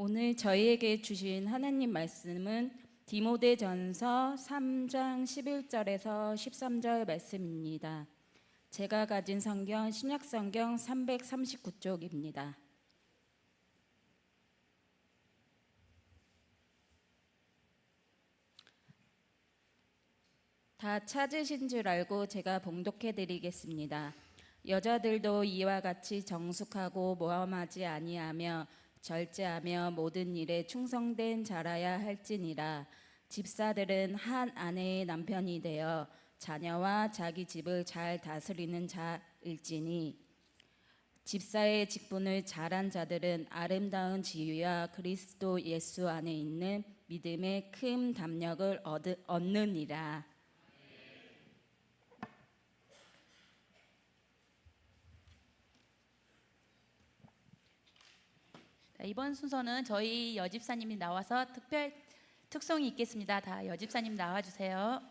오늘 저희에게 주신 하나님 말씀은 디모데전서 3장 11절에서 13절 말씀입니다. 제가 가진 성경 신약성경 339쪽입니다. 다 찾으신 줄 알고 제가 봉독해 드리겠습니다. 여자들도 이와 같이 정숙하고 모함하지 아니하며 절제하며 모든 일에 충성된 자라야 할지니라. 집사들은 한 아내의 남편이 되어 자녀와 자기 집을 잘 다스리는 자일지니, 집사의 직분을 잘한 자들은 아름다운 지위와 그리스도 예수 안에 있는 믿음의 큰 담력을 얻느니라. 이번 순서는 저희 여집사님이 나와서 특송이 있겠습니다. 다 여집사님 나와주세요.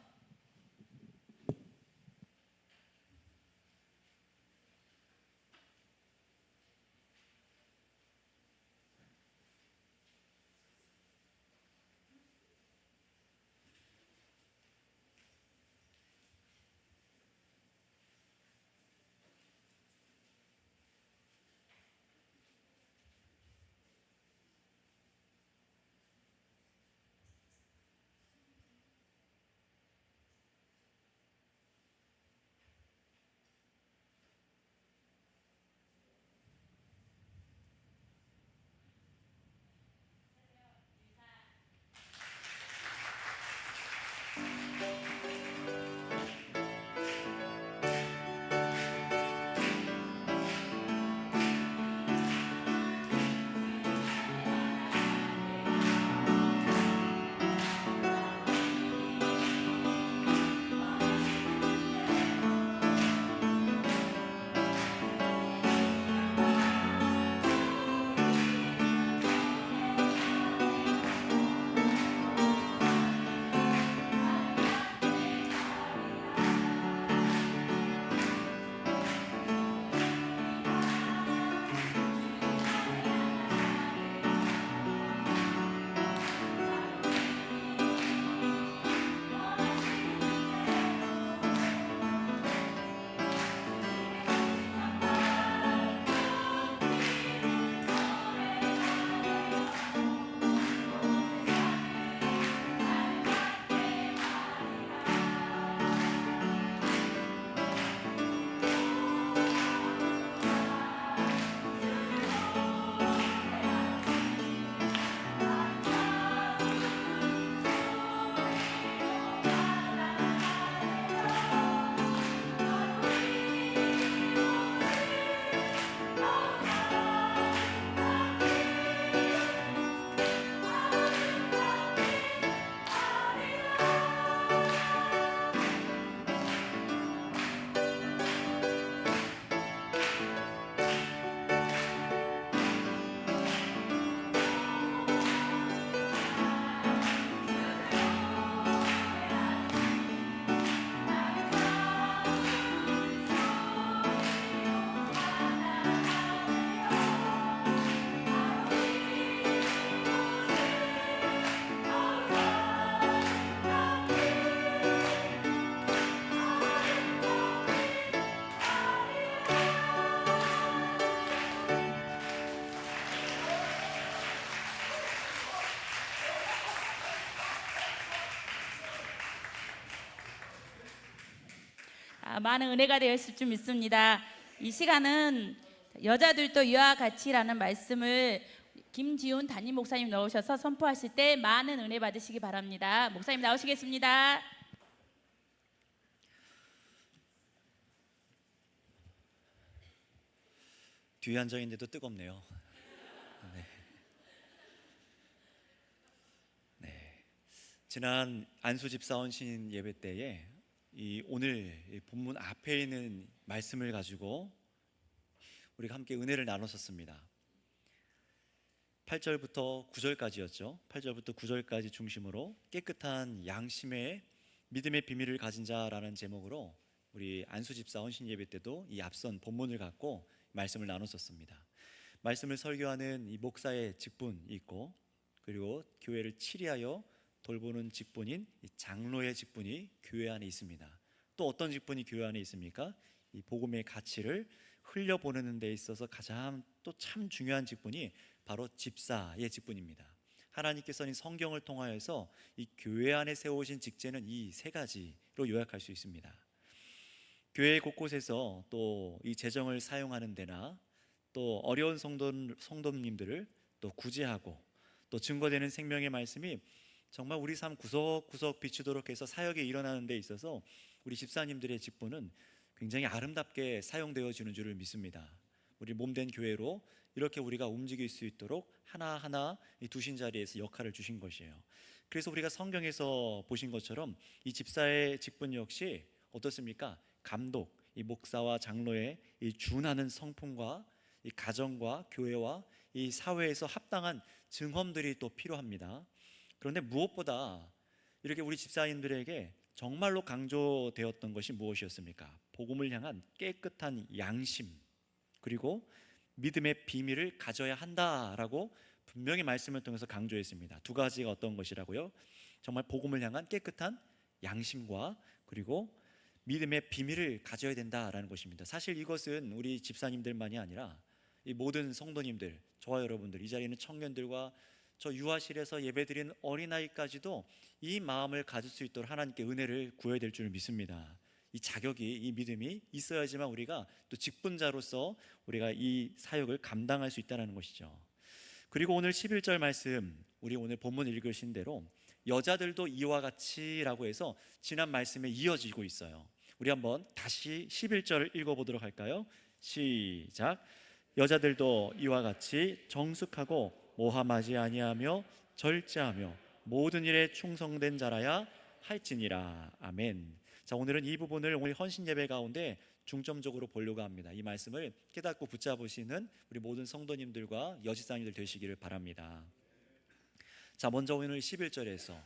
많은 은혜가 되었을 줄 믿습니다. 이 시간은 여자들도 이와 같이라는 말씀을 김지훈 담임 목사님 나오셔서 선포하실 때 많은 은혜 받으시기 바랍니다. 목사님 나오시겠습니다. 뒤에 앉아 있는데도 뜨겁네요. 네. 지난 안수 집사원 신인 예배 때에 오늘 본문 앞에 있는 말씀을 가지고 우리가 함께 은혜를 나눴었습니다. 8절부터 9절까지였죠. 8절부터 9절까지 중심으로 깨끗한 양심의 믿음의 비밀을 가진 자라는 제목으로 우리 안수 집사원 신인 예배 때도 이 앞선 본문을 갖고 말씀을 나눴었습니다. 말씀을 설교하는 이 목사의 직분이 있고, 그리고 교회를 치리하여 돌보는 직분인 이 장로의 직분이 교회 안에 있습니다. 또 어떤 직분이 교회 안에 있습니까? 이 복음의 가치를 흘려보내는 데 있어서 가장 또 참 중요한 직분이 바로 집사의 직분입니다. 하나님께서는 성경을 통하여서 이 교회 안에 세우신 직제는 이 세 가지로 요약할 수 있습니다. 교회 곳곳에서 또 이 재정을 사용하는 데나 또 어려운 성도님들을 또 구제하고 또 증거되는 생명의 말씀이 정말 우리 삶 구석구석 비추도록 해서 사역이 일어나는 데 있어서 우리 집사님들의 직분은 굉장히 아름답게 사용되어지는 줄을 믿습니다. 우리 몸된 교회로 이렇게 우리가 움직일 수 있도록 하나하나 이 두신 자리에서 역할을 주신 것이에요. 그래서 우리가 성경에서 보신 것처럼 이 집사의 직분 역시 어떻습니까? 감독, 이 목사와 장로의 이 준하는 성품과 이 가정과 교회와 이 사회에서 합당한 증언들이 또 필요합니다. 그런데 무엇보다 이렇게 우리 집사님들에게 정말로 강조되었던 것이 무엇이었습니까? 복음을 향한 깨끗한 양심, 그리고 믿음의 비밀을 가져야 한다라고 분명히 말씀을 통해서 강조했습니다. 두 가지가 어떤 것이라고요? 정말 복음을 향한 깨끗한 양심과 그리고 믿음의 비밀을 가져야 된다라는 것입니다. 사실 이것은 우리 집사님들만이 아니라 이 모든 성도님들, 저와 여러분들, 이 자리에 있는 청년들과 저 유아실에서 예배드리는 어린아이까지도 이 마음을 가질 수 있도록 하나님께 은혜를 구해야 될 줄 믿습니다. 이 자격이, 이 믿음이 있어야지만 우리가 또 직분자로서 우리가 이 사역을 감당할 수 있다는 것이죠. 그리고 오늘 11절 말씀, 우리 오늘 본문 읽으신 대로 여자들도 이와 같이라고 해서 지난 말씀에 이어지고 있어요. 우리 한번 다시 11절을 읽어보도록 할까요? 시작. 여자들도 이와 같이 정숙하고 모함하지 아니하며 절제하며 모든 일에 충성된 자라야 할지니라. 아멘. 자, 오늘은 이 부분을 오늘 헌신 예배 가운데 중점적으로 보려고 합니다. 이 말씀을 깨닫고 붙잡으시는 우리 모든 성도님들과 여집사님들 되시기를 바랍니다. 자, 먼저 오늘 11절에서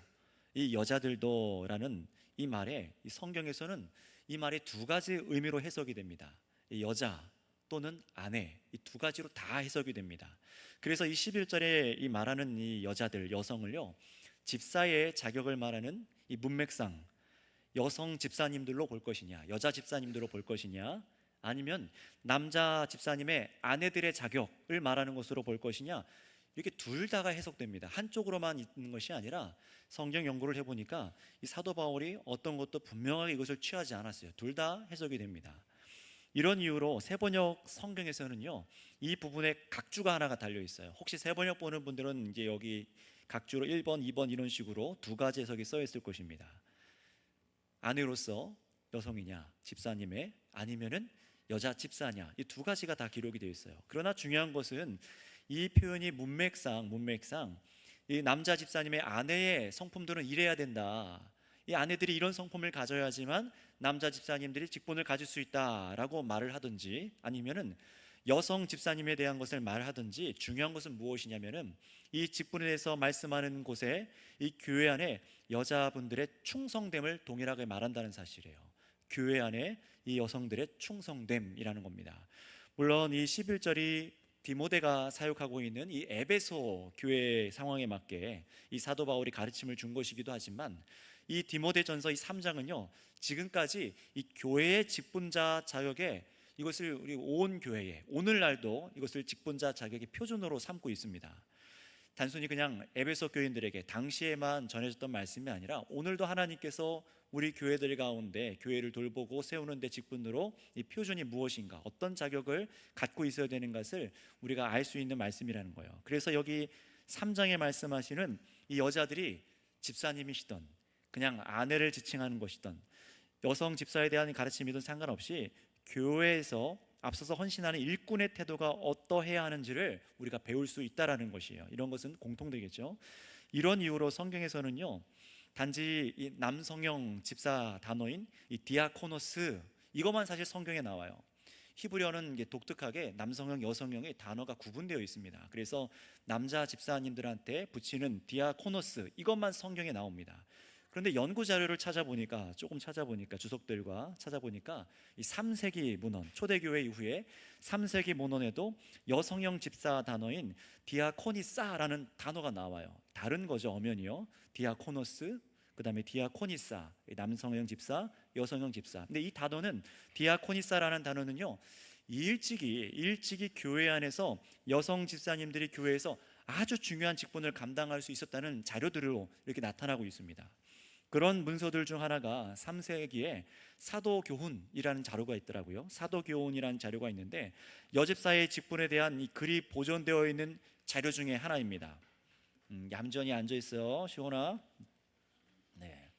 이 여자들도라는 이 말에 이 성경에서는 이 말이 두 가지 의미로 해석이 됩니다. 이 여자 또는 아내, 이 두 가지로 다 해석이 됩니다. 그래서 이 11절에 이 말하는 이 여자들, 여성을요, 집사의 자격을 말하는 이 문맥상 여성 집사님들로 볼 것이냐, 여자 집사님들로 볼 것이냐, 아니면 남자 집사님의 아내들의 자격을 말하는 것으로 볼 것이냐, 이렇게 둘 다가 해석됩니다. 한쪽으로만 있는 것이 아니라 성경 연구를 해보니까 이 사도 바울이 어떤 것도 분명하게 이것을 취하지 않았어요. 둘 다 해석이 됩니다. 이런 이유로 세번역 성경에서는요, 이 부분에 각주가 하나가 달려 있어요. 혹시 세번역 보는 분들은 이제 여기 각주로 1번, 2번 이런 식으로 두 가지 해석이 써 있을 것입니다. 아내로서 여성이냐, 집사님의, 아니면은 여자 집사냐, 이 두 가지가 다 기록이 되어 있어요. 그러나 중요한 것은 이 표현이 문맥상 이 남자 집사님의 아내의 성품들은 이래야 된다, 이 아내들이 이런 성품을 가져야지만 남자 집사님들이 직분을 가질 수 있다라고 말을 하든지, 아니면은 여성 집사님에 대한 것을 말하든지, 중요한 것은 무엇이냐면은 이 직분에 대해서 말씀하는 곳에 이 교회 안에 여자분들의 충성됨을 동일하게 말한다는 사실이에요. 교회 안에 이 여성들의 충성됨이라는 겁니다. 물론 이 11절이 디모데가 사역하고 있는 이 에베소 교회 상황에 맞게 이 사도 바울이 가르침을 준 것이기도 하지만, 이 디모데전서 이 3장은요, 지금까지 이 교회의 직분자 자격에 이것을 우리 온 교회에 오늘날도 이것을 직분자 자격의 표준으로 삼고 있습니다. 단순히 그냥 에베소 교인들에게 당시에만 전해졌던 말씀이 아니라 오늘도 하나님께서 우리 교회들 가운데 교회를 돌보고 세우는 데 직분으로 이 표준이 무엇인가, 어떤 자격을 갖고 있어야 되는 것을 우리가 알 수 있는 말씀이라는 거예요. 그래서 여기 3장에 말씀하시는 이 여자들이 집사님이시던 그냥 아내를 지칭하는 것이던 여성 집사에 대한 가르침이든 상관없이 교회에서 앞서서 헌신하는 일꾼의 태도가 어떠해야 하는지를 우리가 배울 수 있다라는 것이에요. 이런 것은 공통되겠죠. 이런 이유로 성경에서는요, 단지 이 남성형 집사 단어인 이 디아코노스, 이것만 사실 성경에 나와요. 히브리어는 이게 독특하게 남성형, 여성형의 단어가 구분되어 있습니다. 그래서 남자 집사님들한테 붙이는 디아코노스, 이것만 성경에 나옵니다. 그런데 연구 자료를 조금 찾아보니까 주석들과 찾아보니까 이 3세기 문헌, 초대교회 이후에 3세기 문헌에도 여성형 집사 단어인 디아코니사라는 단어가 나와요. 다른 거죠, 엄연히요. 디아코노스, 그다음에 디아코니사, 남성형 집사, 여성형 집사. 근데 이 단어는, 디아코니사라는 단어는요, 일찍이 교회 안에서 여성 집사님들이 교회에서 아주 중요한 직분을 감당할 수 있었다는 자료들로 이렇게 나타나고 있습니다. 그런 문서들 중 하나가 3세기에 사도교훈이라는 자료가 있더라고요. 사도교훈이라는 자료가 있는데 여집사의 직분에 대한 이 글이 보존되어 있는 자료 중에 하나입니다. 얌전히 앉아 있어요, 시원아. 네,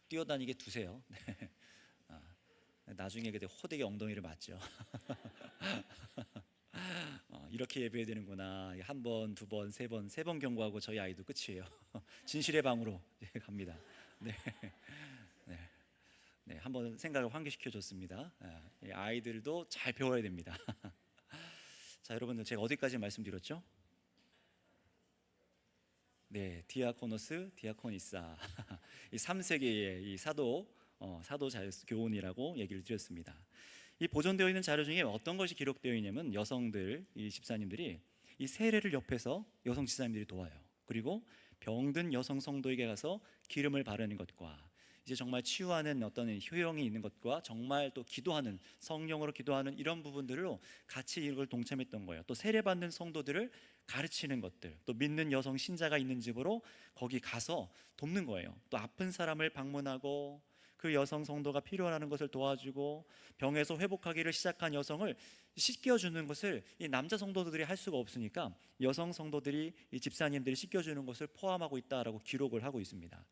뛰어다니게 두세요. 네. 나중에 그때 호되게 엉덩이를 맞죠. 이렇게 예배해야 되는구나. 한 번, 두 번, 세 번 경고하고 저희 아이도 끝이에요. 진실의 방으로 갑니다. 네, 네, 네, 한번 생각을 환기시켜 줬습니다. 아이들도 잘 배워야 됩니다. 자, 여러분들, 제가 어디까지 말씀드렸죠? 네, 디아코노스, 디아코니사. 이 3세기의 이 사도 교훈이라고 얘기를 드렸습니다. 이 보존되어 있는 자료 중에 어떤 것이 기록되어 있냐면, 여성들, 이 집사님들이 이 세례를 옆에서 여성 집사님들이 도와요. 그리고 병든 여성 성도에게 가서 기름을 바르는 것과, 이제 정말 치유하는 어떤 효용이 있는 것과, 정말 또 기도하는, 성령으로 기도하는 이런 부분들로 같이 이걸 동참했던 거예요. 또 세례받는 성도들을 가르치는 것들, 또 믿는 여성 신자가 있는 집으로 거기 가서 돕는 거예요. 또 아픈 사람을 방문하고 그 여성 성도가 필요하는 것을 도와주고, 병에서 회복하기를 시작한 여성을 씻겨주는 것을 이 남자 성도들이 할 수가 없으니까 여성 성도들이, 이 집사님들이 씻겨주는 것을 포함하고 있다라고 기록을 하고 있습니다.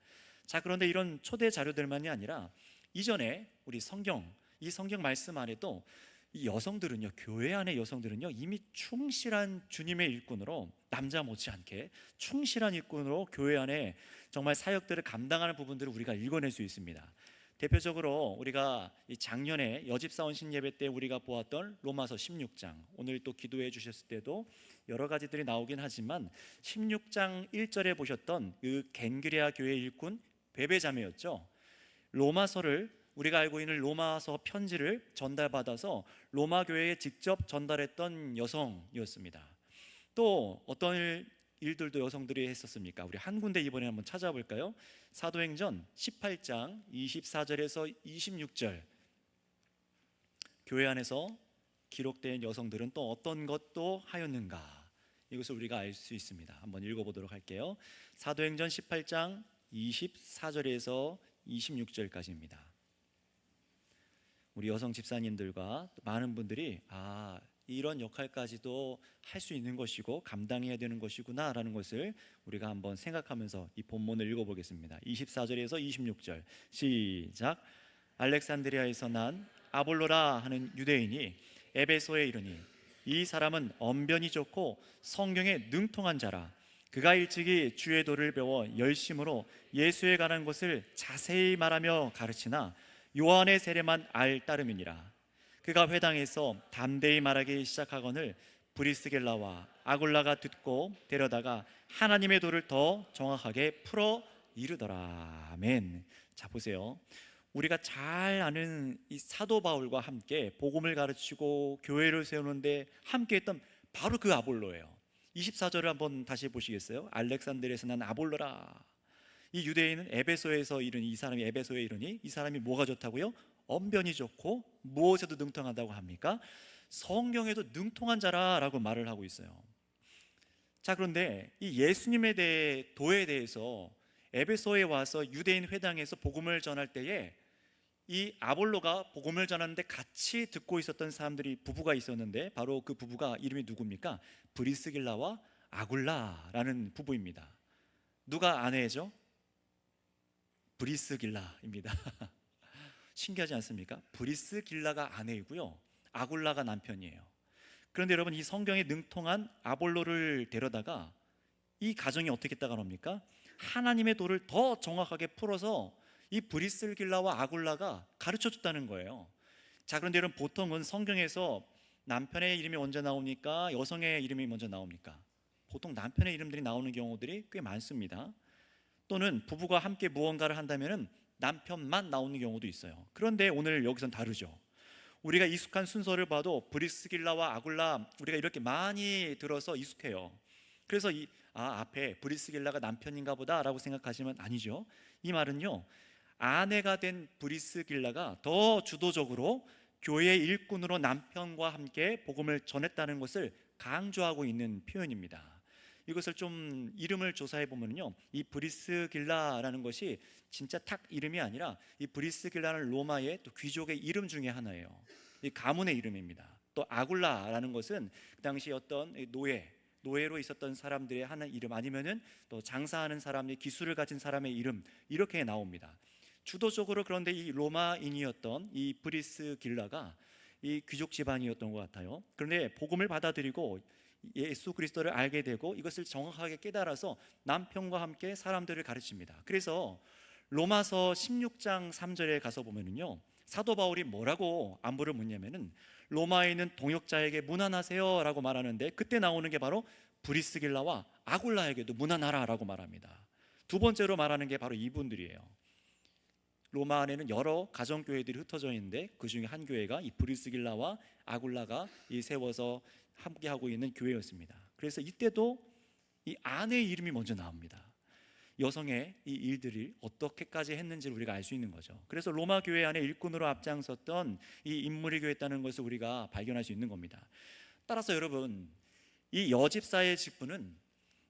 자, 그런데 이런 초대 자료들만이 아니라 이전에 우리 이 성경 말씀 안에도 이 여성들은요, 교회 안의 여성들은요, 이미 충실한 주님의 일꾼으로, 남자 못지않게 충실한 일꾼으로 교회 안에 정말 사역들을 감당하는 부분들을 우리가 읽어낼 수 있습니다. 대표적으로 우리가 이 작년에 여집사원 신예배 때 우리가 보았던 로마서 16장, 오늘 또 기도해 주셨을 때도 여러 가지들이 나오긴 하지만 16장 1절에 보셨던 그 겐그레아 교회 일꾼 베베자매였죠. 로마서를, 우리가 알고 있는 로마서 편지를 전달받아서 로마 교회에 직접 전달했던 여성이었습니다. 또 어떤 일들도 여성들이 했었습니까? 우리 한 군데 이번에 한번 찾아볼까요? 사도행전 18장 24절에서 26절, 교회 안에서 기록된 여성들은 또 어떤 것도 하였는가, 이것을 우리가 알 수 있습니다. 한번 읽어보도록 할게요. 사도행전 18장 24절에서 26절까지입니다. 우리 여성 집사님들과 많은 분들이 이런 역할까지도 할 수 있는 것이고 감당해야 되는 것이구나 라는 것을 우리가 한번 생각하면서 이 본문을 읽어보겠습니다. 24절에서 26절 시작. 알렉산드리아에서 난 아볼로라 하는 유대인이 에베소에 이르니, 이 사람은 언변이 좋고 성경에 능통한 자라. 그가 일찍이 주의 도를 배워 열심으로 예수에 관한 것을 자세히 말하며 가르치나 요한의 세례만 알 따름이니라. 그가 회당에서 담대히 말하기 시작하거늘 브리스겔라와 아굴라가 듣고 데려다가 하나님의 도를 더 정확하게 풀어 이르더라. 아멘. 자, 보세요. 우리가 잘 아는 이 사도 바울과 함께 복음을 가르치고 교회를 세우는데 함께 했던 바로 그 아볼로예요. 24절을 한번 다시 보시겠어요? 알렉산드리아에서 난 아볼로라. 이 유대인은 에베소에서 이르니, 이 사람이 에베소에 이르니, 이 사람이 뭐가 좋다고요? 언변이 좋고 무엇에도 능통하다고 합니까? 성경에도 능통한 자라라고 말을 하고 있어요. 자, 그런데 이 예수님에 대해, 도에 대해서 에베소에 와서 유대인 회당에서 복음을 전할 때에 이 아볼로가 복음을 전하는데 같이 듣고 있었던 사람들이, 부부가 있었는데 바로 그 부부가 이름이 누굽니까? 브리스길라와 아굴라라는 부부입니다. 누가 아내죠? 브리스길라입니다. 신기하지 않습니까? 브리스길라가 아내이고요, 아굴라가 남편이에요. 그런데 여러분, 이 성경에 능통한 아볼로를 데려다가 이 가정이 어떻게 했다가 놉니까? 하나님의 도를 더 정확하게 풀어서 이 브리스길라와 아굴라가 가르쳐줬다는 거예요. 자, 그런데 여러분, 보통은 성경에서 남편의 이름이 먼저 나옵니까? 여성의 이름이 먼저 나옵니까? 보통 남편의 이름들이 나오는 경우들이 꽤 많습니다. 또는 부부가 함께 무언가를 한다면은 남편만 나오는 경우도 있어요. 그런데 오늘 여기선 다르죠. 우리가 익숙한 순서를 봐도 브리스길라와 아굴라 우리가 이렇게 많이 들어서 익숙해요. 그래서 앞에 브리스길라가 남편인가 보다라고 생각하시면 아니죠. 이 말은요, 아내가 된 브리스길라가 더 주도적으로 교회의 일꾼으로 남편과 함께 복음을 전했다는 것을 강조하고 있는 표현입니다. 이것을 좀 이름을 조사해 보면요, 이 브리스길라라는 것이 진짜 탁 이름이 아니라 이 브리스길라는 로마의 또 귀족의 이름 중에 하나예요. 이 가문의 이름입니다. 또 아굴라라는 것은 그 당시 어떤 노예로 있었던 사람들의 하는 이름, 아니면은 또 장사하는 사람의 기술을 가진 사람의 이름, 이렇게 나옵니다. 주도적으로 그런데 이 로마인이었던 이 브리스길라가 이 귀족 집안이었던 것 같아요. 그런데 복음을 받아들이고 예수 그리스도를 알게 되고 이것을 정확하게 깨달아서 남편과 함께 사람들을 가르칩니다. 그래서 로마서 16장 3절에 가서 보면은요, 사도 바울이 뭐라고 안부를 묻냐면은 로마에 있는 동역자에게 문안하세요 라고 말하는데, 그때 나오는 게 바로 브리스길라와 아굴라에게도 문안하라 라고 말합니다. 두 번째로 말하는 게 바로 이분들이에요. 로마 안에는 여러 가정교회들이 흩어져 있는데 그 중에 한 교회가 이 브리스길라와 아굴라가 세워서 함께하고 있는 교회였습니다. 그래서 이때도 이 아내의 이름이 먼저 나옵니다. 여성의 이 일들을 어떻게까지 했는지를 우리가 알 수 있는 거죠. 그래서 로마 교회 안에 일꾼으로 앞장섰던 이 인물이 교회였다는 것을 우리가 발견할 수 있는 겁니다. 따라서 여러분, 이 여집사의 직분은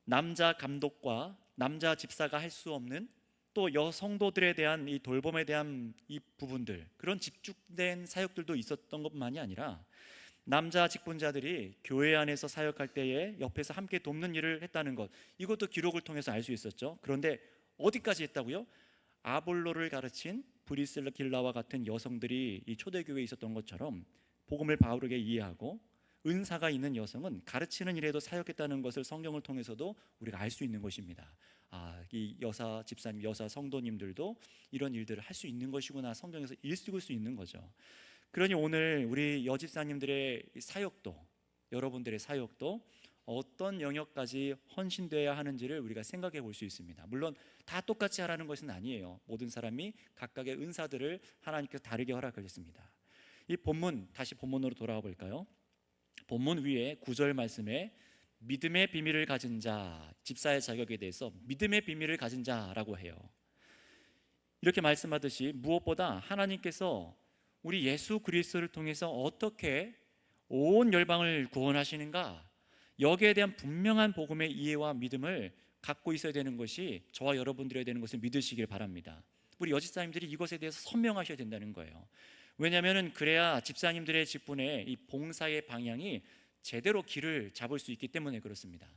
남자 감독과 남자 집사가 할 수 없는, 또 여성도들에 대한 이 돌봄에 대한 이 부분들, 그런 집중된 사역들도 있었던 것만이 아니라 남자 직분자들이 교회 안에서 사역할 때에 옆에서 함께 돕는 일을 했다는 것, 이것도 기록을 통해서 알 수 있었죠. 그런데 어디까지 했다고요? 아볼로를 가르친 브리스길라와 같은 여성들이 이 초대교회에 있었던 것처럼 복음을 바르게 이해하고 은사가 있는 여성은 가르치는 일에도 사역했다는 것을 성경을 통해서도 우리가 알 수 있는 것입니다. 이 여사 집사님, 여사 성도님들도 이런 일들을 할 수 있는 것이구나, 성경에서 읽을 수 있는 거죠. 그러니 오늘 우리 여집사님들의 사역도, 여러분들의 사역도 어떤 영역까지 헌신되어야 하는지를 우리가 생각해 볼 수 있습니다. 물론 다 똑같이 하라는 것은 아니에요. 모든 사람이 각각의 은사들을 하나님께서 다르게 허락하셨습니다. 이 본문, 다시 본문으로 돌아와 볼까요? 본문 위에 9절 말씀에 믿음의 비밀을 가진 자, 집사의 자격에 대해서 믿음의 비밀을 가진 자라고 해요. 이렇게 말씀하듯이 무엇보다 하나님께서 우리 예수 그리스도를 통해서 어떻게 온 열방을 구원하시는가, 여기에 대한 분명한 복음의 이해와 믿음을 갖고 있어야 되는 것이 저와 여러분들이 되는 것을 믿으시길 바랍니다. 우리 여집사님들이 이것에 대해서 선명하셔야 된다는 거예요. 왜냐하면 그래야 집사님들의 직분의 이 봉사의 방향이 제대로 길을 잡을 수 있기 때문에 그렇습니다.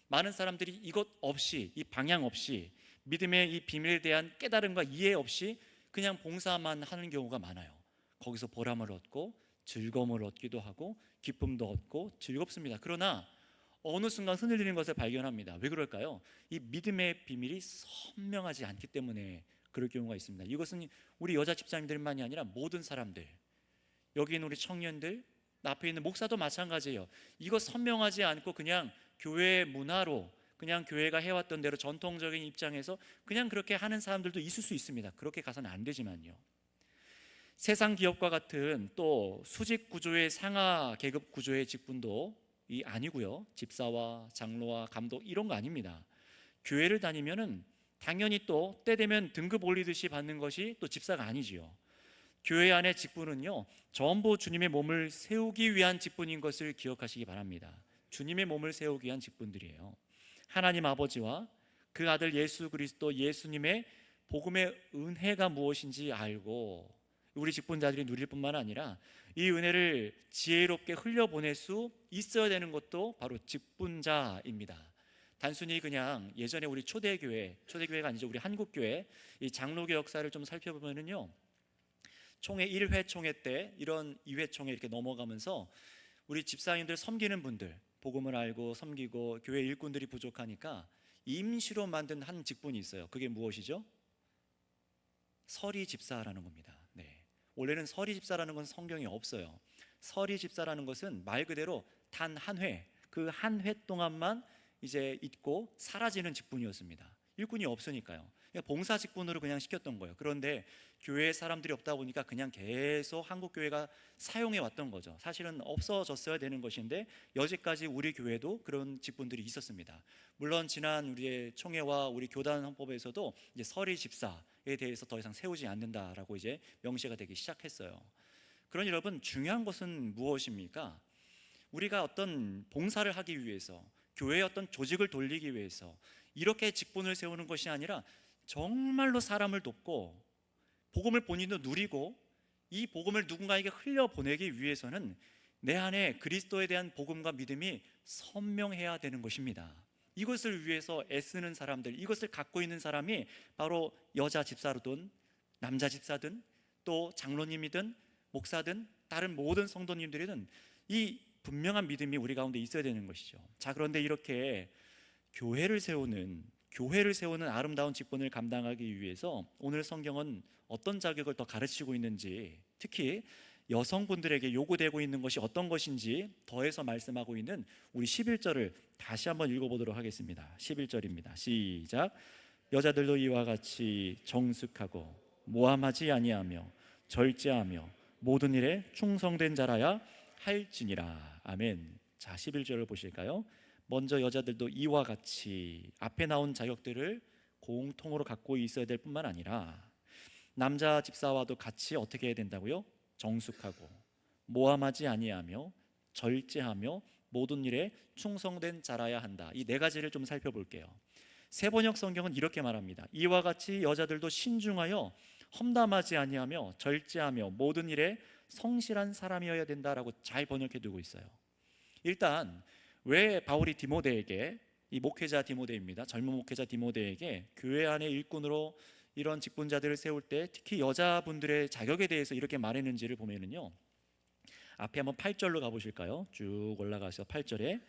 많은 사람들이 이것 없이, 이 방향 없이, 믿음의 이 비밀에 대한 깨달음과 이해 없이 그냥 봉사만 하는 경우가 많아요. 거기서 보람을 얻고 즐거움을 얻기도 하고 기쁨도 얻고 즐겁습니다. 그러나 어느 순간 흔들리는 것을 발견합니다. 왜 그럴까요? 이 믿음의 비밀이 선명하지 않기 때문에 그럴 경우가 있습니다. 이것은 우리 여자 집사님들만이 아니라 모든 사람들, 여기 있는 우리 청년들, 앞에 있는 목사도 마찬가지예요. 이거 선명하지 않고 그냥 교회의 문화로, 그냥 교회가 해왔던 대로 전통적인 입장에서 그냥 그렇게 하는 사람들도 있을 수 있습니다. 그렇게 가서는 안 되지만요, 세상 기업과 같은 또 수직 구조의 상하 계급 구조의 직분도 아니고요, 집사와 장로와 감독 이런 거 아닙니다. 교회를 다니면은 당연히 또 때 되면 등급 올리듯이 받는 것이 또 집사가 아니지요. 교회 안의 직분은요, 전부 주님의 몸을 세우기 위한 직분인 것을 기억하시기 바랍니다. 주님의 몸을 세우기 위한 직분들이에요. 하나님 아버지와 그 아들 예수 그리스도, 예수님의 복음의 은혜가 무엇인지 알고 우리 직분자들이 누릴 뿐만 아니라 이 은혜를 지혜롭게 흘려보낼 수 있어야 되는 것도 바로 직분자입니다. 단순히 그냥 예전에 우리 초대교회가 아니죠, 우리 한국교회 이 장로교 역사를 좀 살펴보면은요, 총회 1회 총회 때 이런 2회 총회 이렇게 넘어가면서 우리 집사님들 섬기는 분들, 복음을 알고 섬기고 교회 일꾼들이 부족하니까 임시로 만든 한 직분이 있어요. 그게 무엇이죠? 서리 집사라는 겁니다. 원래는 서리 집사라는 건 성경에 없어요. 서리 집사라는 것은 말 그대로 단 한 회, 그 한 회 동안만 이제 있고 사라지는 직분이었습니다. 일꾼이 없으니까요. 그냥 봉사 직분으로 그냥 시켰던 거예요. 그런데 교회에 사람들이 없다 보니까 그냥 계속 한국교회가 사용해 왔던 거죠. 사실은 없어졌어야 되는 것인데 여지까지 우리 교회도 그런 직분들이 있었습니다. 물론 지난 우리의 총회와 우리 교단 헌법에서도 이제 서리 집사에 대해서 더 이상 세우지 않는다라고 이제 명시가 되기 시작했어요. 그러니 여러분, 중요한 것은 무엇입니까? 우리가 어떤 봉사를 하기 위해서, 교회의 어떤 조직을 돌리기 위해서 이렇게 직분을 세우는 것이 아니라 정말로 사람을 돕고 복음을 본인도 누리고 이 복음을 누군가에게 흘려보내기 위해서는 내 안에 그리스도에 대한 복음과 믿음이 선명해야 되는 것입니다. 이것을 위해서 애쓰는 사람들, 이것을 갖고 있는 사람이 바로 여자 집사로든 남자 집사든 또 장로님이든 목사든 다른 모든 성도님들이든 이 분명한 믿음이 우리 가운데 있어야 되는 것이죠. 자, 그런데 이렇게 교회를 세우는 아름다운 직분을 감당하기 위해서 오늘 성경은 어떤 자격을 더 가르치고 있는지, 특히 여성분들에게 요구되고 있는 것이 어떤 것인지 더해서 말씀하고 있는 우리 11절을 다시 한번 읽어보도록 하겠습니다. 11절입니다. 시작. 여자들도 이와 같이 정숙하고 모함하지 아니하며 절제하며 모든 일에 충성된 자라야 할지니라. 아멘. 자, 11절을 보실까요? 먼저 여자들도 이와 같이, 앞에 나온 자격들을 공통으로 갖고 있어야 될 뿐만 아니라 남자 집사와도 같이 어떻게 해야 된다고요? 정숙하고 모함하지 아니하며 절제하며 모든 일에 충성된 자라야 한다. 이 네 가지를 좀 살펴볼게요. 세번역 성경은 이렇게 말합니다. 이와 같이 여자들도 신중하여 험담하지 아니하며 절제하며 모든 일에 성실한 사람이어야 된다라고 잘 번역해 두고 있어요. 일단 왜 바울이 디모데에게, 이 목회자 디모데입니다, 젊은 목회자 디모데에게 교회 안의 일꾼으로 이런 직분자들을 세울 때 특히 여자분들의 자격에 대해서 이렇게 말했는지를 보면은요, 앞에 한번 8절로 가보실까요? 쭉 올라가서 8절에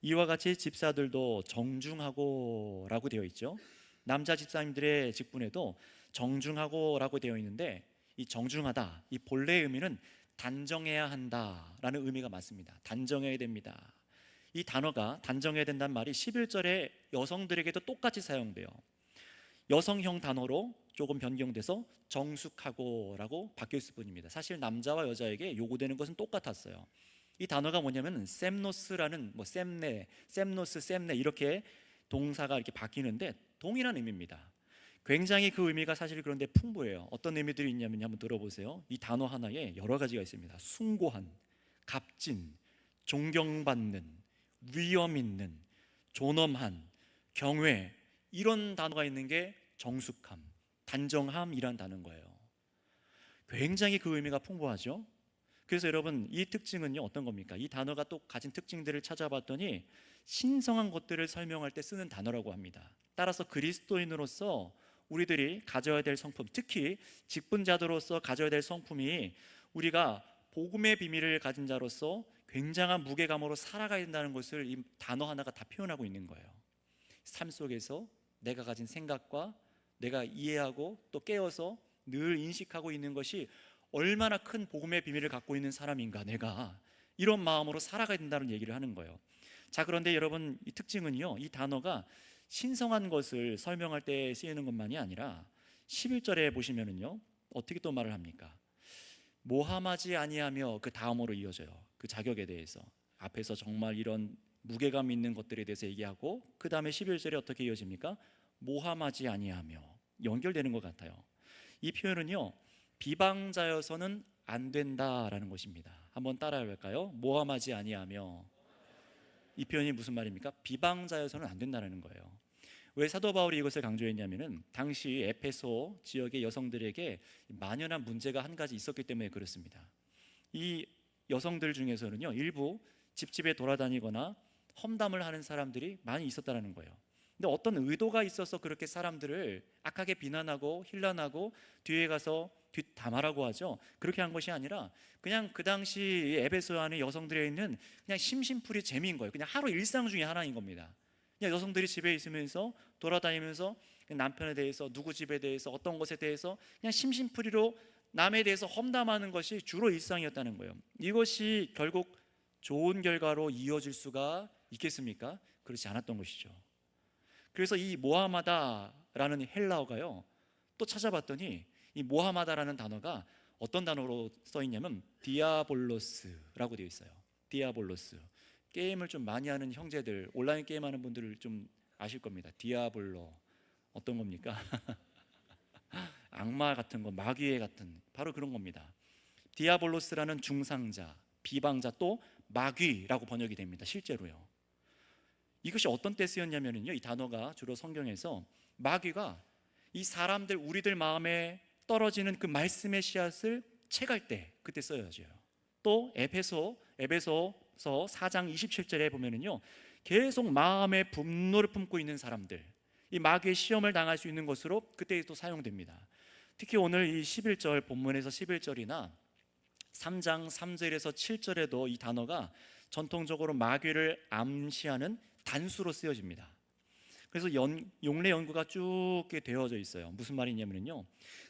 이와 같이 집사들도 정중하고 라고 되어 있죠. 남자 집사님들의 직분에도 정중하고 라고 되어 있는데, 이 정중하다, 이 본래의 의미는 단정해야 한다라는 의미가 맞습니다. 단정해야 됩니다. 이 단어가 단정해야 된다는 말이 11절에 여성들에게도 똑같이 사용돼요. 여성형 단어로 조금 변경돼서 정숙하고라고 바뀌었을 뿐입니다. 사실 남자와 여자에게 요구되는 것은 똑같았어요. 이 단어가 뭐냐면 셈노스라는, 셈노스, 셈네 이렇게 동사가 이렇게 바뀌는데 동일한 의미입니다. 굉장히 그 의미가 사실 그런데 풍부해요. 어떤 의미들이 있냐면 한번 들어보세요. 이 단어 하나에 여러 가지가 있습니다. 숭고한, 값진, 존경받는, 위엄 있는, 존엄한, 경외, 이런 단어가 있는 게 정숙함, 단정함이란 단어인 거예요. 굉장히 그 의미가 풍부하죠. 그래서 여러분, 이 특징은요 어떤 겁니까? 이 단어가 또 가진 특징들을 찾아봤더니 신성한 것들을 설명할 때 쓰는 단어라고 합니다. 따라서 그리스도인으로서 우리들이 가져야 될 성품, 특히 직분자들로서 가져야 될 성품이 우리가 복음의 비밀을 가진 자로서 굉장한 무게감으로 살아가야 된다는 것을 이 단어 하나가 다 표현하고 있는 거예요. 삶 속에서 내가 가진 생각과 내가 이해하고 또 깨어서 늘 인식하고 있는 것이 얼마나 큰 복음의 비밀을 갖고 있는 사람인가, 내가 이런 마음으로 살아가야 된다는 얘기를 하는 거예요. 자, 그런데 여러분, 이 특징은요, 이 단어가 신성한 것을 설명할 때 쓰이는 것만이 아니라 11절에 보시면은요 어떻게 또 말을 합니까? 모함하지 아니하며 그 다음으로 이어져요. 그 자격에 대해서 앞에서 정말 이런 무게감 있는 것들에 대해서 얘기하고 그 다음에 11절에 어떻게 이어집니까? 모함하지 아니하며 연결되는 것 같아요. 이 표현은요 비방자여서는 안 된다라는 것입니다. 한번 따라해 볼까요? 모함하지 아니하며. 이 표현이 무슨 말입니까? 비방자여서는 안 된다는 거예요. 왜 사도 바울이 이것을 강조했냐면은 당시 에페소 지역의 여성들에게 만연한 문제가 한 가지 있었기 때문에 그렇습니다. 이 여성들 중에서는요 일부 집집에 돌아다니거나 험담을 하는 사람들이 많이 있었다는 거예요. 근데 어떤 의도가 있어서 그렇게 사람들을 악하게 비난하고 힐난하고 뒤에 가서 뒷담화라고 하죠. 그렇게 한 것이 아니라 그냥 그 당시 에베소 안에 여성들에 있는 그냥 심심풀이 재미인 거예요. 그냥 하루 일상 중에 하나인 겁니다. 그냥 여성들이 집에 있으면서 돌아다니면서 남편에 대해서, 누구 집에 대해서, 어떤 것에 대해서 그냥 심심풀이로 남에 대해서 험담하는 것이 주로 일상이었다는 거예요. 이것이 결국 좋은 결과로 이어질 수가 있겠습니까? 그렇지 않았던 것이죠. 그래서 이 모함하다라는 헬라어가요, 또 찾아봤더니 이 모함하다라는 단어가 어떤 단어로 써 있냐면 디아볼로스라고 되어 있어요. 디아볼로스. 게임을 좀 많이 하는 형제들, 온라인 게임하는 분들을 좀 아실 겁니다. 디아볼로 어떤 겁니까? 악마 같은 거, 마귀의 같은, 바로 그런 겁니다. 디아볼로스라는 중상자, 비방자, 또 마귀라고 번역이 됩니다. 실제로요. 이것이 어떤 때 쓰였냐면요, 이 단어가 주로 성경에서 마귀가 이 사람들, 우리들 마음에 떨어지는 그 말씀의 씨앗을 채갈 때, 그때 써야죠. 또 에베소서 4장 27절에 보면은요, 계속 마음에 분노를 품고 있는 사람들, 이 마귀의 시험을 당할 수 있는 것으로 그때 또 사용됩니다. 특히 오늘 이 11절 본문에서 11절이나 3장 3절에서 7절에도 이 단어가 전통적으로 마귀를 암시하는 단수로 쓰여집니다. 그래서 용례 연구가 쭉 되어져 있어요. 무슨 말이냐면요,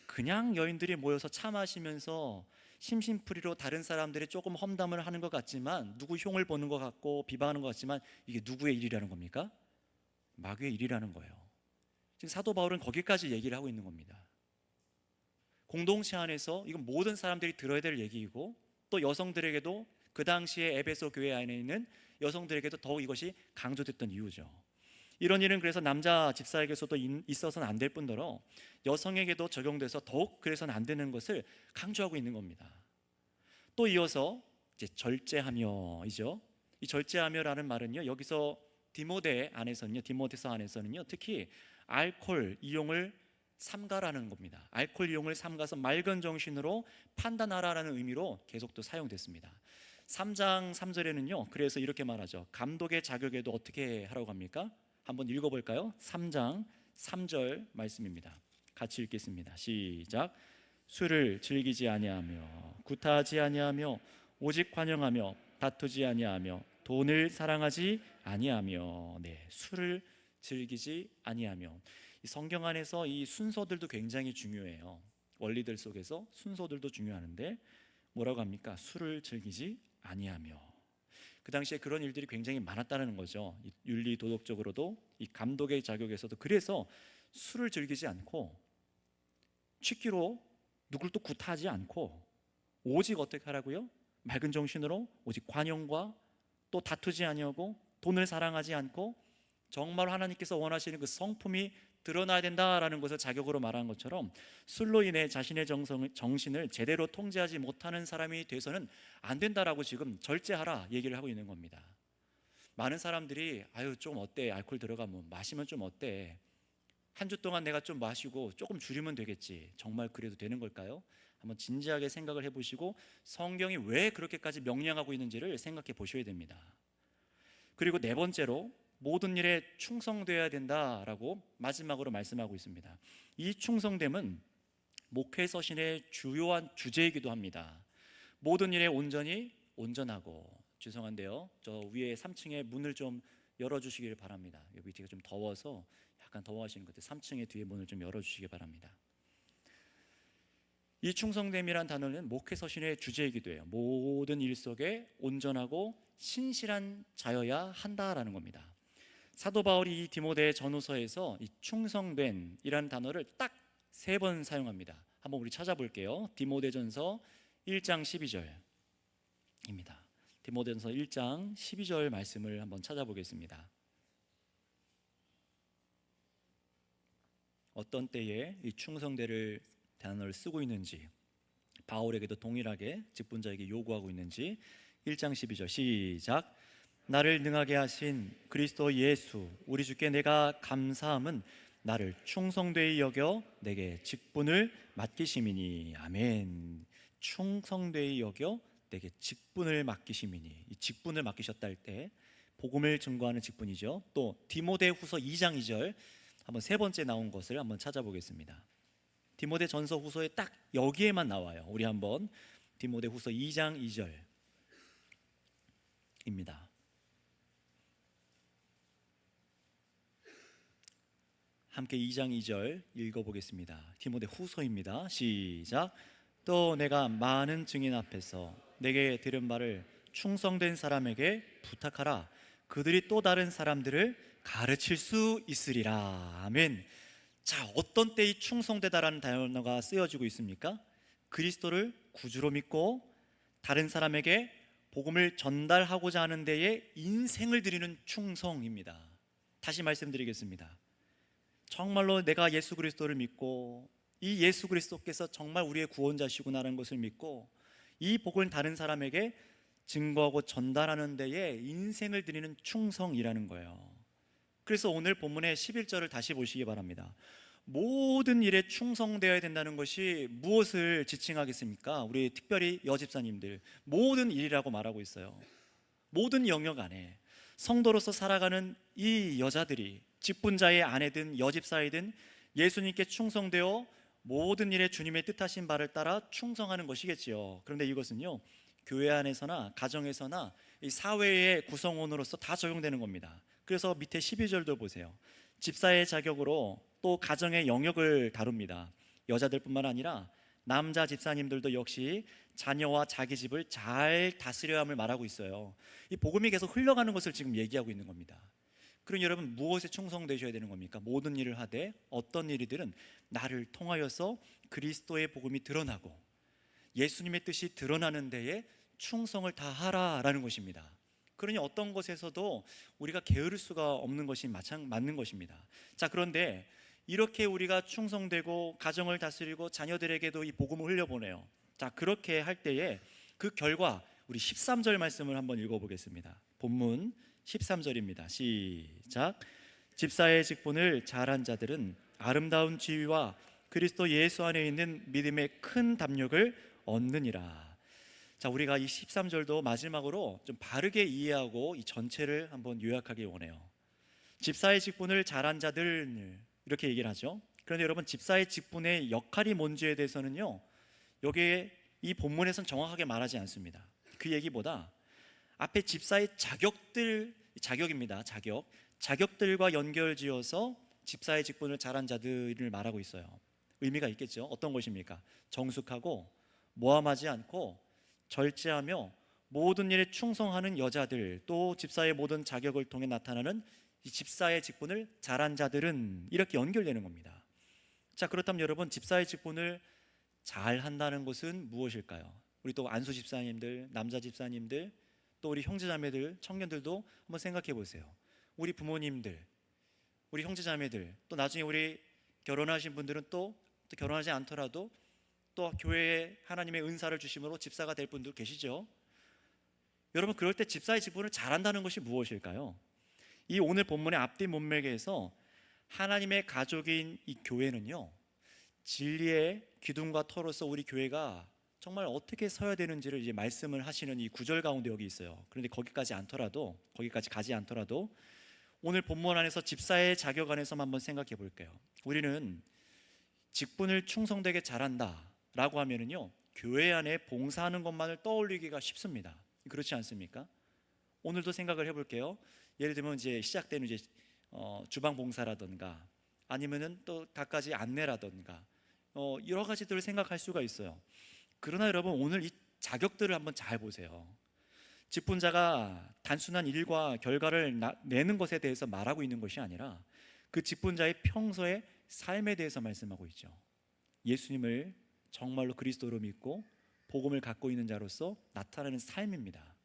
그냥 여인들이 모여서 차 마시면서 심심풀이로 다른 사람들이 조금 험담을 하는 것 같지만, 누구 흉을 보는 것 같고 비방하는 것 같지만, 이게 누구의 일이라는 겁니까? 마귀의 일이라는 거예요. 지금 사도 바울은 거기까지 얘기를 하고 있는 겁니다. 공동체 안에서 이건 모든 사람들이 들어야 될 얘기이고, 또 여성들에게도, 그 당시에 에베소 교회 안에 있는 여성들에게도 더욱 이것이 강조됐던 이유죠. 이런 일은 그래서 남자 집사에게서도 있어서는 안 될 뿐더러 여성에게도 적용돼서 더욱 그래서는 안 되는 것을 강조하고 있는 겁니다. 또 이어서 이제 절제하며이죠. 이 절제하며라는 말은요, 여기서 디모데서 안에서는요, 특히 알코올 이용을 삼가라는 겁니다. 알코올 이용을 삼가서 맑은 정신으로 판단하라는 의미로 계속 또 사용됐습니다. 3장 3절에는요, 그래서 이렇게 말하죠. 감독의 자격에도 어떻게 하라고 합니까? 한번 읽어볼까요? 3장 3절 말씀입니다. 같이 읽겠습니다. 시작. 술을 즐기지 아니하며 구타하지 아니하며 오직 환영하며 다투지 아니하며 돈을 사랑하지 아니하며. 네, 술을 즐기지 아니하며. 이 성경 안에서 이 순서들도 굉장히 중요해요. 원리들 속에서 순서들도 중요하는데 뭐라고 합니까? 술을 즐기지 아니하며. 그 당시에 그런 일들이 굉장히 많았다는 거죠. 윤리 도덕적으로도, 이 감독의 자격에서도. 그래서 술을 즐기지 않고 취기로 누굴 또 구타하지 않고 오직 어떻게 하라고요? 맑은 정신으로 오직 관용과 또 다투지 아니하고 돈을 사랑하지 않고 정말 하나님께서 원하시는 그 성품이 드러나야 된다라는 것을 자격으로 말한 것처럼, 술로 인해 자신의 정신을 제대로 통제하지 못하는 사람이 돼서는 안 된다라고 지금 절제하라 얘기를 하고 있는 겁니다. 많은 사람들이 아유 좀 어때, 알코올 들어가면 마시면 좀 어때, 한 주 동안 내가 좀 마시고 조금 줄이면 되겠지, 정말 그래도 되는 걸까요? 한번 진지하게 생각을 해보시고 성경이 왜 그렇게까지 명령하고 있는지를 생각해 보셔야 됩니다. 그리고 네 번째로, 모든 일에 충성되어야 된다라고 마지막으로 말씀하고 있습니다. 이 충성됨은 목회 서신의 주요한 주제이기도 합니다. 모든 일에 온전하고, 죄송한데요, 저 위에 3층에 문을 좀 열어주시길 바랍니다. 여기 밑에가 좀 더워서 약간 더워하시는 것 같아요. 3층에 뒤에 문을 좀 열어주시기 바랍니다. 이 충성됨이란 단어는 목회 서신의 주제이기도 해요. 모든 일 속에 온전하고 신실한 자여야 한다라는 겁니다. 사도 바울이 이 디모데 전후서에서 이 충성됨이라는 단어를 딱 3번 사용합니다. 한번 우리 찾아볼게요. 디모데전서 1장 12절입니다. 디모데전서 1장 12절 말씀을 한번 찾아보겠습니다. 어떤 때에 이 충성되를 단어를 쓰고 있는지, 바울에게도 동일하게 직분자에게 요구하고 있는지 1장 12절 시작. 나를 능하게 하신 그리스도 예수 우리 주께 내가 감사함은 나를 충성되이 여겨 내게 직분을 맡기심이니. 아멘. 충성되이 여겨 내게 직분을 맡기심이니. 이 직분을 맡기셨다 할 때 복음을 증거하는 직분이죠. 또 디모데후서 2장 2절 한번 3번째 나온 것을 한번 찾아보겠습니다. 디모데전서 후서에 딱 여기에만 나와요. 우리 한번 디모데후서 2장 2절입니다. 함께 2장 2절 읽어보겠습니다. 디모데후서입니다. 시작. 또 내가 많은 증인 앞에서 내게 들은 말을 충성된 사람에게 부탁하라. 그들이 또 다른 사람들을 가르칠 수 있으리라. 아멘. 자, 어떤 때에 충성되다라는 단어가 쓰여지고 있습니까? 그리스도를 구주로 믿고 다른 사람에게 복음을 전달하고자 하는 데에 인생을 드리는 충성입니다. 다시 말씀드리겠습니다. 정말로 내가 예수 그리스도를 믿고 이 예수 그리스도께서 정말 우리의 구원자시구나라는 것을 믿고 이 복을 다른 사람에게 증거하고 전달하는 데에 인생을 드리는 충성이라는 거예요. 그래서 오늘 본문의 11절을 다시 보시기 바랍니다. 모든 일에 충성되어야 된다는 것이 무엇을 지칭하겠습니까? 우리 특별히 여집사님들, 모든 일이라고 말하고 있어요. 모든 영역 안에 성도로서 살아가는 이 여자들이 직분자의 아내든 여집사이든 예수님께 충성되어 모든 일에 주님의 뜻하신 바를 따라 충성하는 것이겠지요. 그런데 이것은요, 교회 안에서나 가정에서나 이 사회의 구성원으로서 다 적용되는 겁니다. 그래서 밑에 12절도 보세요. 집사의 자격으로 또 가정의 영역을 다룹니다. 여자들뿐만 아니라 남자 집사님들도 역시 자녀와 자기 집을 잘 다스려야 함을 말하고 있어요. 이 복음이 계속 흘러가는 것을 지금 얘기하고 있는 겁니다. 그럼 여러분, 무엇에 충성되셔야 되는 겁니까? 모든 일을 하되 어떤 일이든 나를 통하여서 그리스도의 복음이 드러나고 예수님의 뜻이 드러나는 데에 충성을 다하라라는 것입니다. 그러니 어떤 것에서도 우리가 게으를 수가 없는 것이 맞는 것입니다. 자, 그런데 이렇게 우리가 충성되고 가정을 다스리고 자녀들에게도 이 복음을 흘려보내요. 자, 그렇게 할 때에 그 결과 우리 13절 말씀을 한번 읽어보겠습니다. 본문 13절입니다. 시작. 집사의 직분을 잘한 자들은 아름다운 지위와 그리스도 예수 안에 있는 믿음의 큰 담력을 얻느니라. 자, 우리가 이 13절도 마지막으로 좀 바르게 이해하고 이 전체를 한번 요약하기 원해요. 집사의 직분을 잘한 자들, 이렇게 얘기를 하죠. 그런데 여러분, 집사의 직분의 역할이 뭔지에 대해서는요, 여기에 이 본문에서는 정확하게 말하지 않습니다. 그 얘기보다 앞에 집사의 자격입니다. 자격들과 연결지어서 집사의 직분을 잘한 자들을 말하고 있어요. 의미가 있겠죠. 어떤 것입니까? 정숙하고 모함하지 않고 절제하며 모든 일에 충성하는 여자들, 또 집사의 모든 자격을 통해 나타나는 이 집사의 직분을 잘한 자들은 이렇게 연결되는 겁니다. 자, 그렇다면 여러분, 집사의 직분을 잘 한다는 것은 무엇일까요? 우리 또 안수 집사님들, 남자 집사님들, 또 우리 형제자매들, 청년들도 한번 생각해 보세요. 우리 부모님들, 우리 형제자매들, 또 나중에 우리 결혼하신 분들은 또 결혼하지 않더라도 또 교회에 하나님의 은사를 주심으로 집사가 될 분들 계시죠? 여러분, 그럴 때 집사의 직분을 잘한다는 것이 무엇일까요? 이 오늘 본문의 앞뒤 문맥에서 하나님의 가족인 이 교회는요, 진리의 기둥과 터로서 우리 교회가 정말 어떻게 서야 되는지를 이제 말씀을 하시는 이 구절 가운데 여기 있어요. 그런데 거기까지 가지 않더라도 오늘 본문 안에서 집사의 자격 안에서만 한번 생각해 볼게요. 우리는 직분을 충성되게 잘한다 라고 하면은요, 교회 안에 봉사하는 것만을 떠올리기가 쉽습니다. 그렇지 않습니까? 오늘도 생각을 해볼게요. 예를 들면 이제 시작되는 이제 주방 봉사라든가 아니면은 또 갖가지 안내라든가 여러 가지들을 생각할 수가 있어요. 그러나 여러분, 오늘 이 자격들을 한번 잘 보세요. 직분자가 단순한 일과 결과를 내는 것에 대해서 말하고 있는 것이 아니라 그 직분자의 평소의 삶에 대해서 말씀하고 있죠. 예수님을 정말로 그리스도로 믿고 복음을 갖고 있는 자로서 나타나는 삶입니다.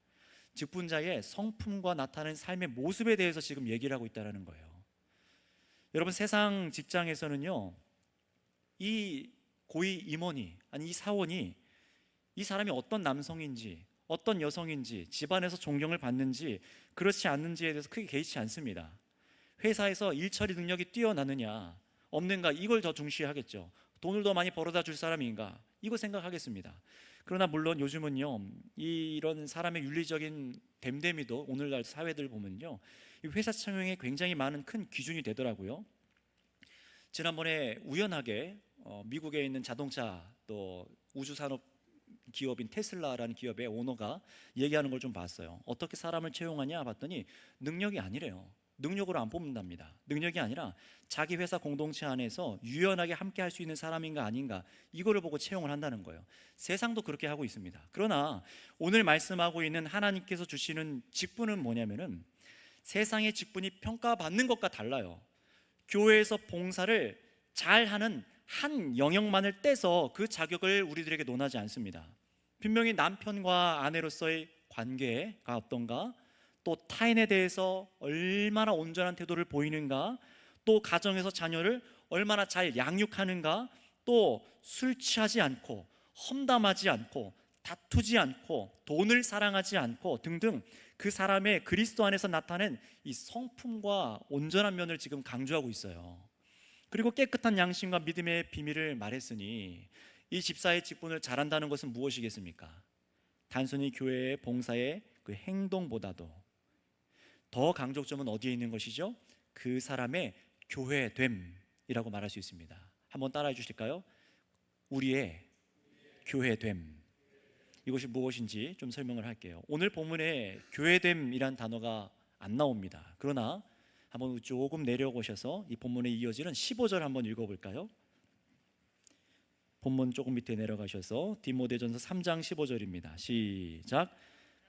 직분자의 성품과 나타나는 삶의 모습에 대해서 지금 얘기를 하고 있다는 거예요. 여러분, 세상 직장에서는요, 이 고위 임원이, 아니 이 사원이 이 사람이 어떤 남성인지 어떤 여성인지 집안에서 존경을 받는지 그렇지 않는지에 대해서 크게 개의치 않습니다. 회사에서 일처리 능력이 뛰어나느냐 없는가, 이걸 더 중시하겠죠. 돈을 더 많이 벌어다 줄 사람인가, 이거 생각하겠습니다. 그러나 물론 요즘은요, 이런 사람의 윤리적인 됨됨이도 오늘날 사회들 보면요, 이 회사 채용에 굉장히 많은 큰 기준이 되더라고요. 지난번에 우연하게 미국에 있는 자동차 또 우주산업 기업인 테슬라라는 기업의 오너가 얘기하는 걸 좀 봤어요. 어떻게 사람을 채용하냐 봤더니 능력이 아니래요. 능력으로 안 뽑는답니다. 능력이 아니라 자기 회사 공동체 안에서 유연하게 함께 할 수 있는 사람인가 아닌가, 이거를 보고 채용을 한다는 거예요. 세상도 그렇게 하고 있습니다. 그러나 오늘 말씀하고 있는 하나님께서 주시는 직분은 뭐냐면은 세상의 직분이 평가받는 것과 달라요. 교회에서 봉사를 잘하는 한 영역만을 떼서 그 자격을 우리들에게 논하지 않습니다. 분명히 남편과 아내로서의 관계가 어떤가, 또 타인에 대해서 얼마나 온전한 태도를 보이는가, 또 가정에서 자녀를 얼마나 잘 양육하는가, 또 술 취하지 않고 험담하지 않고 다투지 않고 돈을 사랑하지 않고 등등 그 사람의 그리스도 안에서 나타낸 이 성품과 온전한 면을 지금 강조하고 있어요. 그리고 깨끗한 양심과 믿음의 비밀을 말했으니 이 집사의 직분을 잘한다는 것은 무엇이겠습니까? 단순히 교회의 봉사의 그 행동보다도 더 강조점은 어디에 있는 것이죠? 그 사람의 교회됨이라고 말할 수 있습니다. 한번 따라해 주실까요? 우리의 교회됨. 이것이 무엇인지 좀 설명을 할게요. 오늘 본문에 교회됨이란 단어가 안 나옵니다. 그러나 한번 조금 내려오셔서 이 본문에 이어지는 15절 한번 읽어볼까요? 본문 조금 밑에 내려가셔서 디모데전서 3장 15절입니다. 시작.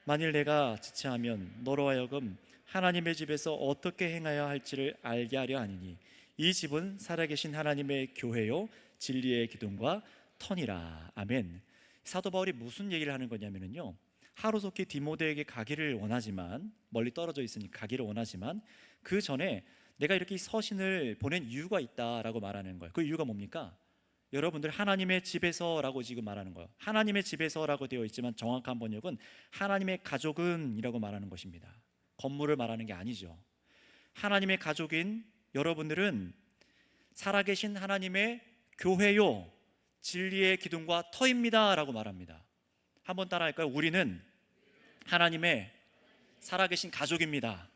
만일 내가 지체하면 너로 하여금 하나님의 집에서 어떻게 행하여야 할지를 알게 하려 하니니 이 집은 살아계신 하나님의 교회요 진리의 기둥과 터니라. 아멘. 사도 바울이 무슨 얘기를 하는 거냐면요, 하루속히 디모데에게 가기를 원하지만, 멀리 떨어져 있으니 가기를 원하지만 그 전에 내가 이렇게 서신을 보낸 이유가 있다라고 말하는 거예요. 그 이유가 뭡니까? 여러분들 하나님의 집에서라고 지금 말하는 거예요. 하나님의 집에서라고 되어 있지만 정확한 번역은 하나님의 가족은 이라고 말하는 것입니다. 건물을 말하는 게 아니죠. 하나님의 가족인 여러분들은 살아계신 하나님의 교회요 진리의 기둥과 터입니다 라고 말합니다. 한번 따라할까요? 우리는 하나님의 살아계신 가족입니다.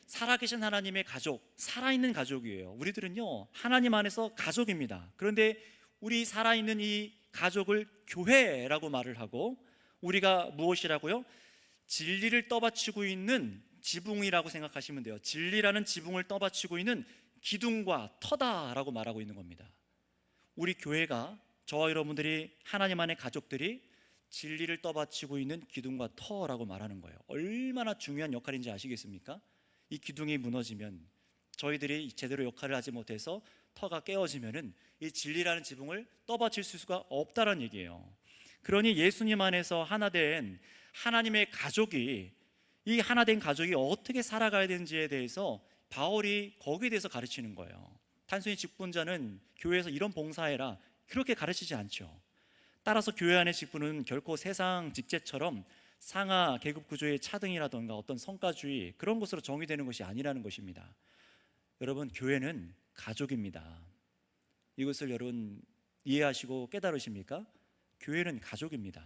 살아계신 하나님의 가족, 살아있는 가족이에요. 우리들은요 하나님 안에서 가족입니다. 그런데 우리 살아있는 이 가족을 교회라고 말을 하고, 우리가 무엇이라고요? 진리를 떠받치고 있는 지붕이라고 생각하시면 돼요. 진리라는 지붕을 떠받치고 있는 기둥과 터다라고 말하고 있는 겁니다. 우리 교회가, 저와 여러분들이 하나님 안의 가족들이 진리를 떠받치고 있는 기둥과 터라고 말하는 거예요. 얼마나 중요한 역할인지 아시겠습니까? 이 기둥이 무너지면, 저희들이 제대로 역할을 하지 못해서 터가 깨어지면은 이 진리라는 지붕을 떠받칠 수가 없다는 얘기예요. 그러니 예수님 안에서 하나된 하나님의 가족이, 이 하나된 가족이 어떻게 살아가야 되는지에 대해서 바울이 거기에 대해서 가르치는 거예요. 단순히 직분자는 교회에서 이런 봉사해라 그렇게 가르치지 않죠. 따라서 교회 안의 직분은 결코 세상 직제처럼 상하 계급 구조의 차등이라던가 어떤 성과주의 그런 것으로 정의되는 것이 아니라는 것입니다. 여러분, 교회는 가족입니다. 이것을 여러분 이해하시고 깨달으십니까? 교회는 가족입니다.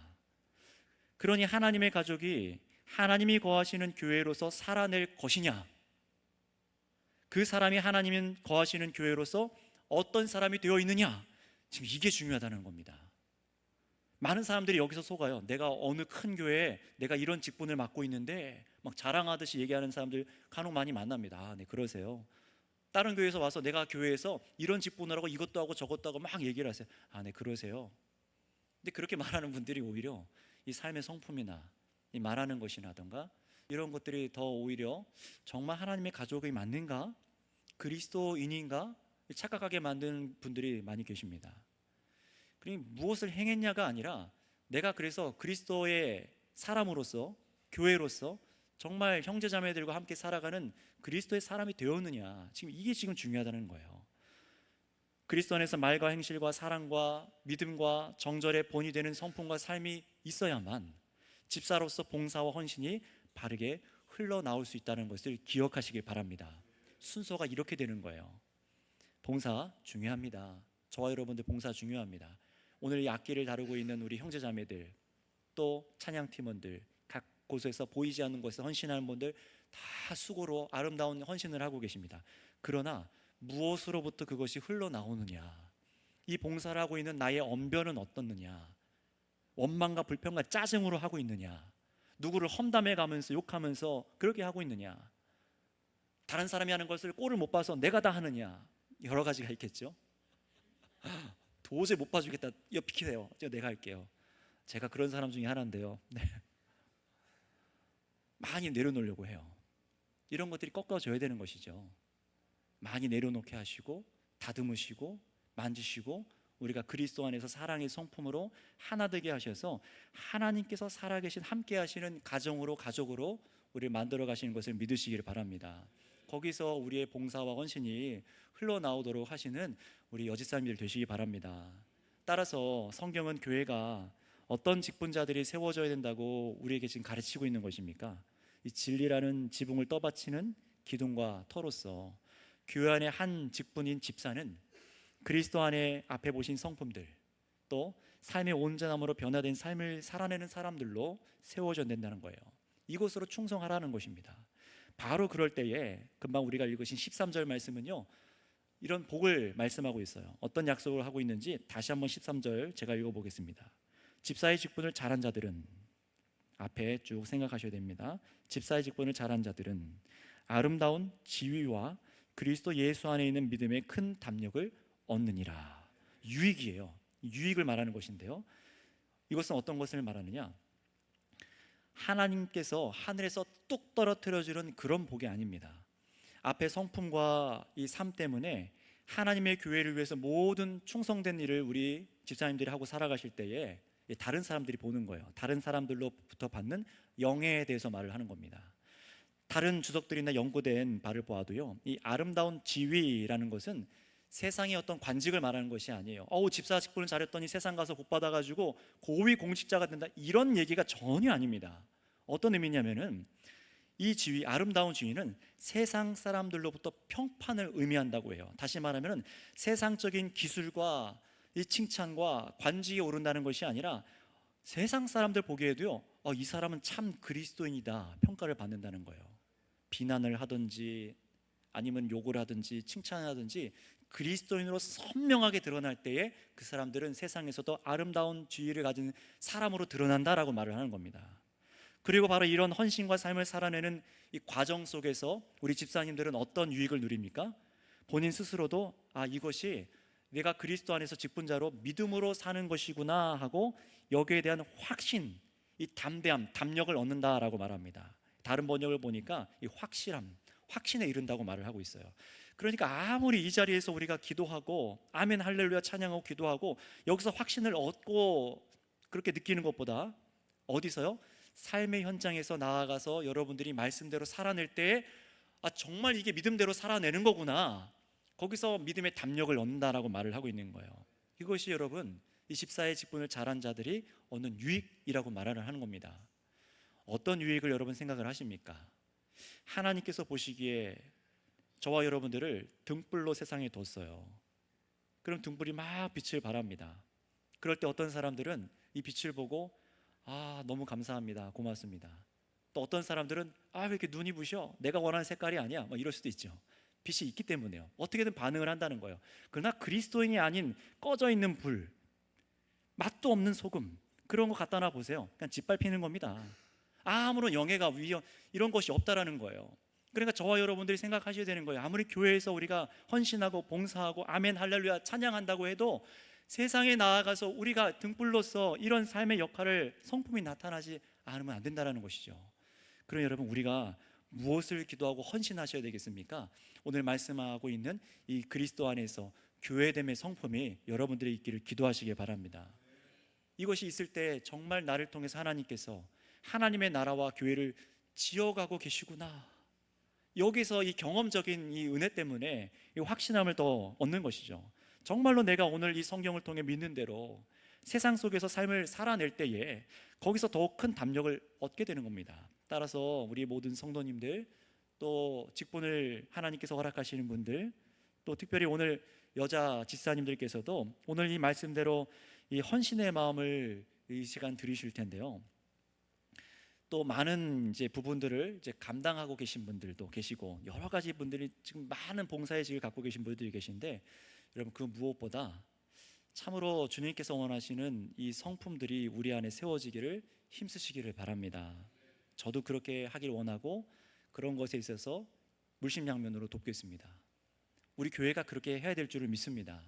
그러니 하나님의 가족이 하나님이 거하시는 교회로서 살아낼 것이냐, 그 사람이 하나님 거하시는 교회로서 어떤 사람이 되어 있느냐, 지금 이게 중요하다는 겁니다. 많은 사람들이 여기서 속아요. 내가 어느 큰 교회에 내가 이런 직분을 맡고 있는데 막 자랑하듯이 얘기하는 사람들 간혹 많이 만납니다. 아, 네, 그러세요. 다른 교회에서 와서 내가 교회에서 이런 직분을 하고 이것도 하고 저것도 하고 막 얘기를 하세요. 아, 네, 그러세요. 근데 그렇게 말하는 분들이 오히려 이 삶의 성품이나 이 말하는 것이라던가 이런 것들이 더 오히려 정말 하나님의 가족이 맞는가, 그리스도인인가 착각하게 만드는 분들이 많이 계십니다. 그러니 무엇을 행했냐가 아니라 내가 그래서 그리스도의 사람으로서, 교회로서 정말 형제자매들과 함께 살아가는 그리스도의 사람이 되었느냐, 지금 이게 지금 중요하다는 거예요. 그리스도 안에서 말과 행실과 사랑과 믿음과 정절의 본이 되는 성품과 삶이 있어야만 집사로서 봉사와 헌신이 바르게 흘러나올 수 있다는 것을 기억하시길 바랍니다. 순서가 이렇게 되는 거예요. 봉사 중요합니다. 저와 여러분들 봉사 중요합니다. 오늘 이 악기를 다루고 있는 우리 형제자매들, 또 찬양팀원들, 각 곳에서 보이지 않는 곳에서 헌신하는 분들 다 수고로 아름다운 헌신을 하고 계십니다. 그러나 무엇으로부터 그것이 흘러나오느냐, 이 봉사를 하고 있는 나의 언변은 어떻느냐, 원망과 불평과 짜증으로 하고 있느냐, 누구를 험담해가면서 욕하면서 그렇게 하고 있느냐, 다른 사람이 하는 것을 꼴을 못 봐서 내가 다 하느냐, 여러 가지가 있겠죠. 도저히 못 봐주겠다, 이거 비키세요, 내가 할게요. 제가 그런 사람 중에 하나인데요. 네. 많이 내려놓으려고 해요. 이런 것들이 꺾어져야 되는 것이죠. 많이 내려놓게 하시고 다듬으시고 만지시고 우리가 그리스도 안에서 사랑의 성품으로 하나 되게 하셔서 하나님께서 살아계신 함께 하시는 가정으로 가족으로 우리를 만들어 가시는 것을 믿으시기를 바랍니다. 거기서 우리의 봉사와 헌신이 흘러나오도록 하시는 우리 여집사님들 되시기 바랍니다. 따라서 성경은 교회가 어떤 직분자들이 세워져야 된다고 우리에게 지금 가르치고 있는 것입니까? 이 진리라는 지붕을 떠받치는 기둥과 터로서 교회 안의 한 직분인 집사는 그리스도 안에 앞에 보신 성품들, 또 삶의 온전함으로 변화된 삶을 살아내는 사람들로 세워져야 된다는 거예요. 이것으로 충성하라는 것입니다. 바로 그럴 때에 금방 우리가 읽으신 13절 말씀은요, 이런 복을 말씀하고 있어요. 어떤 약속을 하고 있는지 다시 한번 13절 제가 읽어보겠습니다. 집사의 직분을 잘한 자들은, 앞에 쭉 생각하셔야 됩니다. 집사의 직분을 잘한 자들은 아름다운 지위와 그리스도 예수 안에 있는 믿음의 큰 담력을 얻느니라. 유익이에요. 유익을 말하는 것인데요, 이것은 어떤 것을 말하느냐, 하나님께서 하늘에서 뚝 떨어뜨려 주는 그런 복이 아닙니다. 앞에 성품과 이 삶 때문에 하나님의 교회를 위해서 모든 충성된 일을 우리 집사님들이 하고 살아가실 때에 다른 사람들이 보는 거예요. 다른 사람들로부터 받는 영예에 대해서 말을 하는 겁니다. 다른 주석들이나 연구된 바를 보아도요, 이 아름다운 지위라는 것은 세상의 어떤 관직을 말하는 것이 아니에요. 집사 직분을 잘했더니 세상 가서 복 받아가지고 고위 공직자가 된다, 이런 얘기가 전혀 아닙니다. 어떤 의미냐면은 이 지위, 아름다운 지위는 세상 사람들로부터 평판을 의미한다고 해요. 다시 말하면 세상적인 기술과 이 칭찬과 관직에 오른다는 것이 아니라 세상 사람들 보기에도요, 이 사람은 참 그리스도인이다 평가를 받는다는 거예요. 비난을 하든지 아니면 욕을 하든지 칭찬을 하든지 그리스도인으로 선명하게 드러날 때에 그 사람들은 세상에서도 아름다운 지위를 가진 사람으로 드러난다라고 말을 하는 겁니다. 그리고 바로 이런 헌신과 삶을 살아내는 이 과정 속에서 우리 집사님들은 어떤 유익을 누립니까? 본인 스스로도 이것이 내가 그리스도 안에서 직분자로 믿음으로 사는 것이구나 하고 여기에 대한 확신, 이 담대함, 담력을 얻는다라고 말합니다. 다른 번역을 보니까 이 확실함, 확신에 이른다고 말을 하고 있어요. 그러니까 아무리 이 자리에서 우리가 기도하고 아멘 할렐루야 찬양하고 기도하고 여기서 확신을 얻고 그렇게 느끼는 것보다 어디서요? 삶의 현장에서 나아가서 여러분들이 말씀대로 살아낼 때에 정말 이게 믿음대로 살아내는 거구나, 거기서 믿음의 담력을 얻는다라고 말을 하고 있는 거예요. 이것이 여러분 이 집사의 직분을 잘한 자들이 얻는 유익이라고 말을 하는 겁니다. 어떤 유익을 여러분 생각을 하십니까? 하나님께서 보시기에 저와 여러분들을 등불로 세상에 뒀어요. 그럼 등불이 막 빛을 발합니다. 그럴 때 어떤 사람들은 이 빛을 보고 너무 감사합니다, 고맙습니다. 또 어떤 사람들은 왜 이렇게 눈이 부셔, 내가 원하는 색깔이 아니야, 이럴 수도 있죠. 빛이 있기 때문에요. 어떻게든 반응을 한다는 거예요. 그러나 그리스도인이 아닌 꺼져 있는 불, 맛도 없는 소금, 그런 거 갖다 놔 보세요. 그냥 짓밟히는 겁니다. 아무런 영예가 위험 이런 것이 없다라는 거예요. 그러니까 저와 여러분들이 생각하셔야 되는 거예요. 아무리 교회에서 우리가 헌신하고 봉사하고 아멘 할렐루야 찬양한다고 해도 세상에 나아가서 우리가 등불로서 이런 삶의 역할을 성품이 나타나지 않으면 안 된다는 것이죠. 그럼 여러분, 우리가 무엇을 기도하고 헌신하셔야 되겠습니까? 오늘 말씀하고 있는 이 그리스도 안에서 교회됨의 성품이 여러분들이 있기를 기도하시기 바랍니다. 이것이 있을 때 정말 나를 통해서 하나님께서 하나님의 나라와 교회를 지어가고 계시구나, 여기서 이 경험적인 이 은혜 때문에 이 확신함을 더 얻는 것이죠. 정말로 내가 오늘 이 성경을 통해 믿는 대로 세상 속에서 삶을 살아낼 때에 거기서 더욱 큰 담력을 얻게 되는 겁니다. 따라서 우리 모든 성도님들, 또 직분을 하나님께서 허락하시는 분들, 또 특별히 오늘 여자 집사님들께서도 오늘 이 말씀대로 이 헌신의 마음을 이 시간 들으실 텐데요, 또 많은 이제 부분들을 이제 감당하고 계신 분들도 계시고 여러 가지 분들이 지금 많은 봉사의 직을 갖고 계신 분들이 계신데, 여러분 그 무엇보다 참으로 주님께서 원하시는 이 성품들이 우리 안에 세워지기를 힘쓰시기를 바랍니다. 저도 그렇게 하길 원하고 그런 것에 있어서 물심양면으로 돕겠습니다. 우리 교회가 그렇게 해야 될 줄을 믿습니다.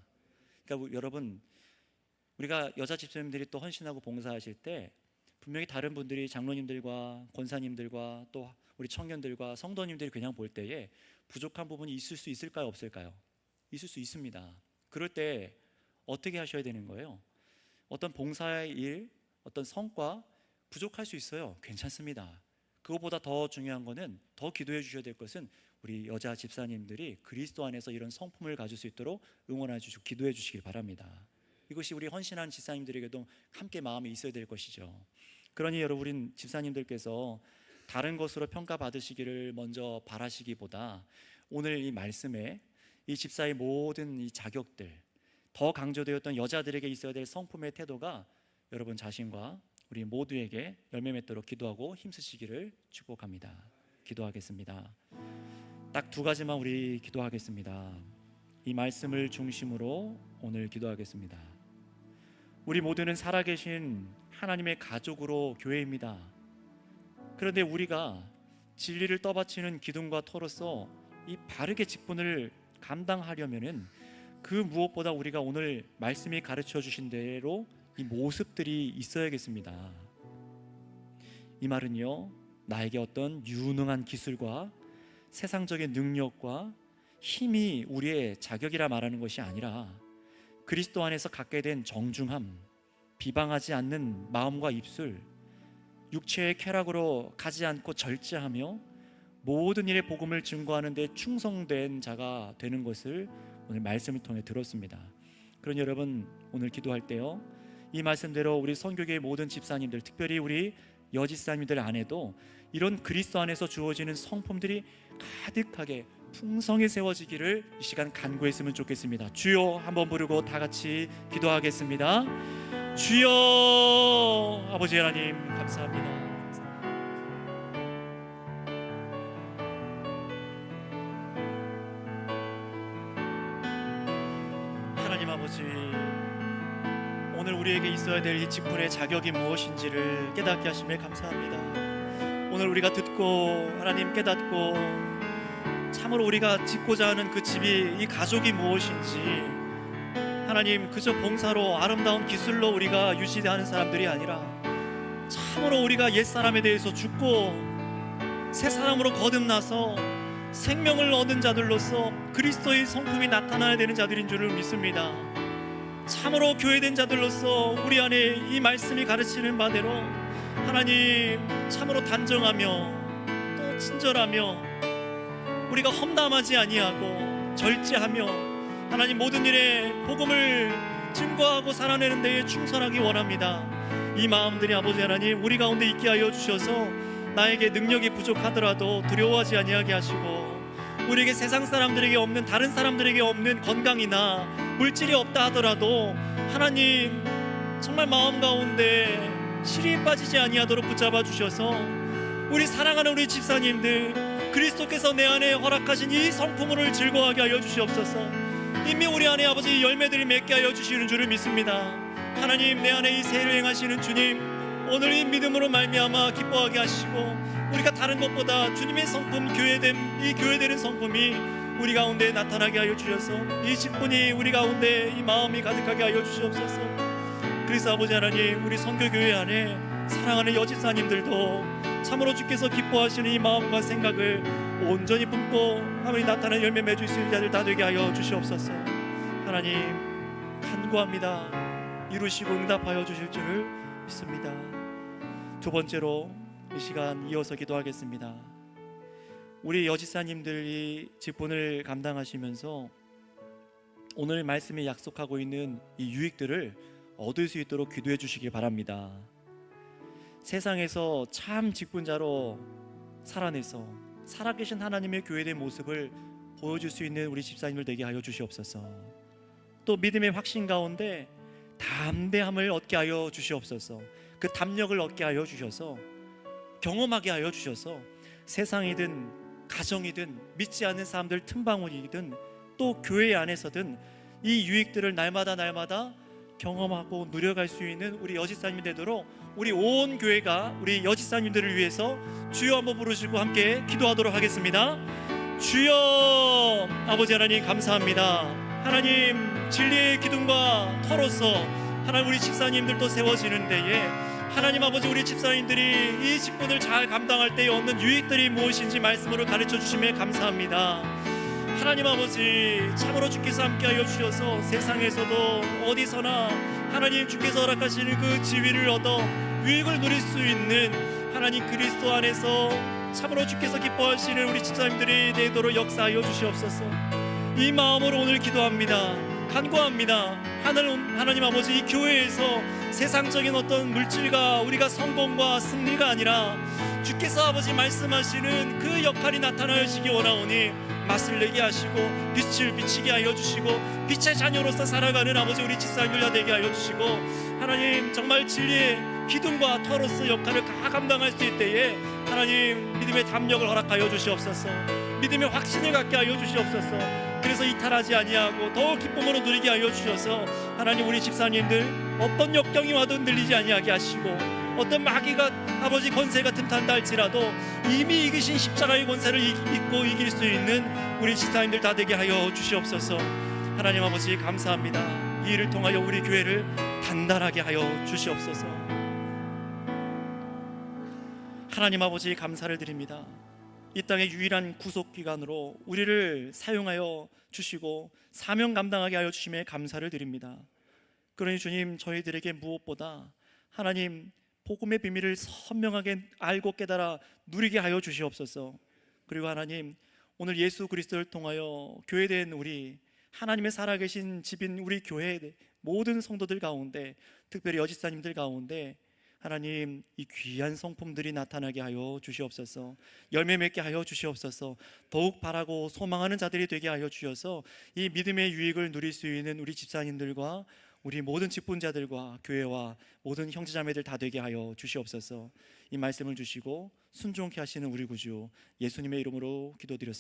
그러니까 여러분, 우리가 여자 집사님들이 또 헌신하고 봉사하실 때 분명히 다른 분들이 장로님들과 권사님들과 또 우리 청년들과 성도님들이 그냥 볼 때에 부족한 부분이 있을 수 있을까요? 없을까요? 있을 수 있습니다. 그럴 때 어떻게 하셔야 되는 거예요? 어떤 봉사의 일, 어떤 성과 부족할 수 있어요. 괜찮습니다. 그것보다 더 중요한 거는, 더 기도해 주셔야 될 것은 우리 여자 집사님들이 그리스도 안에서 이런 성품을 가질 수 있도록 응원해 주시고 기도해 주시길 바랍니다. 이것이 우리 헌신한 집사님들에게도 함께 마음이 있어야 될 것이죠. 그러니 여러분, 우린 집사님들께서 다른 것으로 평가받으시기를 먼저 바라시기보다 오늘 이 말씀에 이 집사의 모든 이 자격들, 더 강조되었던 여자들에게 있어야 될 성품의 태도가 여러분 자신과 우리 모두에게 열매 맺도록 기도하고 힘쓰시기를 축복합니다. 기도하겠습니다. 딱 두 가지만 우리 기도하겠습니다. 이 말씀을 중심으로 오늘 기도하겠습니다. 우리 모두는 살아계신 하나님의 가족으로 교회입니다. 그런데 우리가 진리를 떠받치는 기둥과 터로서 이 바르게 직분을 감당하려면은 그 무엇보다 우리가 오늘 말씀이 가르쳐 주신 대로 이 모습들이 있어야겠습니다. 이 말은요, 나에게 어떤 유능한 기술과 세상적인 능력과 힘이 우리의 자격이라 말하는 것이 아니라 그리스도 안에서 갖게 된 정중함, 비방하지 않는 마음과 입술, 육체의 쾌락으로 가지 않고 절제하며 모든 일에 복음을 증거하는 데 충성된 자가 되는 것을 오늘 말씀을 통해 들었습니다. 그러니 여러분, 오늘 기도할 때요, 이 말씀대로 우리 선교계의 모든 집사님들, 특별히 우리 여집사님들 안에도 이런 그리스도 안에서 주어지는 성품들이 가득하게 풍성히 세워지기를 이 시간 간구했으면 좋겠습니다. 주여 한번 부르고 다 같이 기도하겠습니다. 주여, 아버지 하나님 감사합니다. 하나님 아버지, 오늘 우리에게 있어야 될 이 직분의 자격이 무엇인지를 깨닫게 하심에 감사합니다. 오늘 우리가 듣고 하나님 깨닫고 참으로 우리가 짓고자 하는 그 집이, 이 가족이 무엇인지, 하나님 그저 봉사로 아름다운 기술로 우리가 유지하는 사람들이 아니라 참으로 우리가 옛사람에 대해서 죽고 새 사람으로 거듭나서 생명을 얻은 자들로서 그리스도의 성품이 나타나야 되는 자들인 줄을 믿습니다. 참으로 교회된 자들로서 우리 안에 이 말씀이 가르치는 바대로 하나님 참으로 단정하며 또 친절하며 우리가 험담하지 아니하고 절제하며 하나님 모든 일에 복음을 증거하고 살아내는 데에 충성하기 원합니다. 이 마음들이 아버지 하나님 우리 가운데 있게 하여 주셔서 나에게 능력이 부족하더라도 두려워하지 아니하게 하시고, 우리에게 세상 사람들에게 없는, 다른 사람들에게 없는 건강이나 물질이 없다 하더라도 하나님 정말 마음 가운데 시리에 빠지지 아니하도록 붙잡아 주셔서 우리 사랑하는 우리 집사님들, 그리스도께서 내 안에 허락하신 이 성품을 즐거워하게 하여 주시옵소서. 이미 우리 안에 아버지 열매들이 맺게 하여 주시는 줄을 믿습니다. 하나님, 내 안에 이 세를 행하시는 주님, 오늘 이 믿음으로 말미암아 기뻐하게 하시고, 우리가 다른 것보다 주님의 성품, 이 교회되는 성품이 우리 가운데 나타나게 하여 주셔서 이 직분이 우리 가운데 이 마음이 가득하게 하여 주시옵소서. 그래서 아버지 하나님, 우리 선교교회 안에 사랑하는 여집사님들도 참으로 주께서 기뻐하시는 이 마음과 생각을 온전히 품고 하나님 나타나는 열매 맺을 수 있는 자들 다 되게 하여 주시옵소서. 하나님 간구합니다. 이루시고 응답하여 주실 줄을 믿습니다. 두 번째로 이 시간 이어서 기도하겠습니다. 우리 여집사님들이 직분을 감당하시면서 오늘 말씀에 약속하고 있는 이 유익들을 얻을 수 있도록 기도해 주시기 바랍니다. 세상에서 참 직분자로 살아내서 살아계신 하나님의 교회된 모습을 보여줄 수 있는 우리 집사님들 되게 하여 주시옵소서. 또 믿음의 확신 가운데 담대함을 얻게 하여 주시옵소서. 그 담력을 얻게 하여 주셔서 경험하게 하여 주셔서 세상이든 가정이든 믿지 않는 사람들 틈바구니이든 또 교회 안에서든 이 유익들을 날마다 경험하고 누려갈 수 있는 우리 여집사님이 되도록 우리 온 교회가 우리 여집사님들을 위해서 주여 한번 부르시고 함께 기도하도록 하겠습니다. 주여, 아버지 하나님 감사합니다. 하나님 진리의 기둥과 터로서 하나님 우리 집사님들도 세워지는 데에 하나님 아버지, 우리 집사님들이 이 직분을 잘 감당할 때 얻는 유익들이 무엇인지 말씀으로 가르쳐 주심에 감사합니다. 하나님 아버지, 참으로 주께서 함께하여 주셔서 세상에서도 어디서나 하나님 주께서 허락하시는 그 지위를 얻어 유익을 누릴 수 있는 하나님 그리스도 안에서 참으로 주께서 기뻐하시는 우리 집사님들이 되도록 역사하여 주시옵소서. 이 마음으로 오늘 기도합니다. 간구합니다. 하나님 아버지, 이 교회에서 세상적인 어떤 물질과 우리가 성공과 승리가 아니라 주께서 아버지 말씀하시는 그 역할이 나타나시기 원하오니 맛을 내게 하시고 빛을 비치게 하여 주시고 빛의 자녀로서 살아가는 아버지 우리 집사님들 되게 하여 주시고, 하나님 정말 진리의 기둥과 터로서 역할을 다 감당할 수 있을 때에 하나님 믿음의 담력을 허락하여 주시옵소서. 믿음의 확신을 갖게 하여 주시옵소서. 그래서 이탈하지 아니하고 더욱 기쁨으로 누리게 하여 주셔서 하나님 우리 집사님들 어떤 역경이 와도 흔들리지 아니하게 하시고, 어떤 마귀가 아버지 권세가 틈탄다 할지라도 이미 이기신 십자가의 권세를 믿고 이길 수 있는 우리 집사님들 다 되게 하여 주시옵소서. 하나님 아버지 감사합니다. 이 일을 통하여 우리 교회를 단단하게 하여 주시옵소서. 하나님 아버지 감사를 드립니다. 이 땅의 유일한 구속기관으로 우리를 사용하여 주시고 사명 감당하게 하여 주심에 감사를 드립니다. 그러니 주님, 저희들에게 무엇보다 하나님 복음의 비밀을 선명하게 알고 깨달아 누리게 하여 주시옵소서. 그리고 하나님, 오늘 예수 그리스도를 통하여 교회된 우리 하나님의 살아계신 집인 우리 교회 모든 성도들 가운데, 특별히 여집사님들 가운데 하나님 이 귀한 성품들이 나타나게 하여 주시옵소서. 열매 맺게 하여 주시옵소서. 더욱 바라고 소망하는 자들이 되게 하여 주셔서 이 믿음의 유익을 누릴 수 있는 우리 집사님들과 우리 모든 직분자들과 교회와 모든 형제자매들 다 되게 하여 주시옵소서. 이 말씀을 주시고 순종케 하시는 우리 구주 예수님의 이름으로 기도드렸습니다.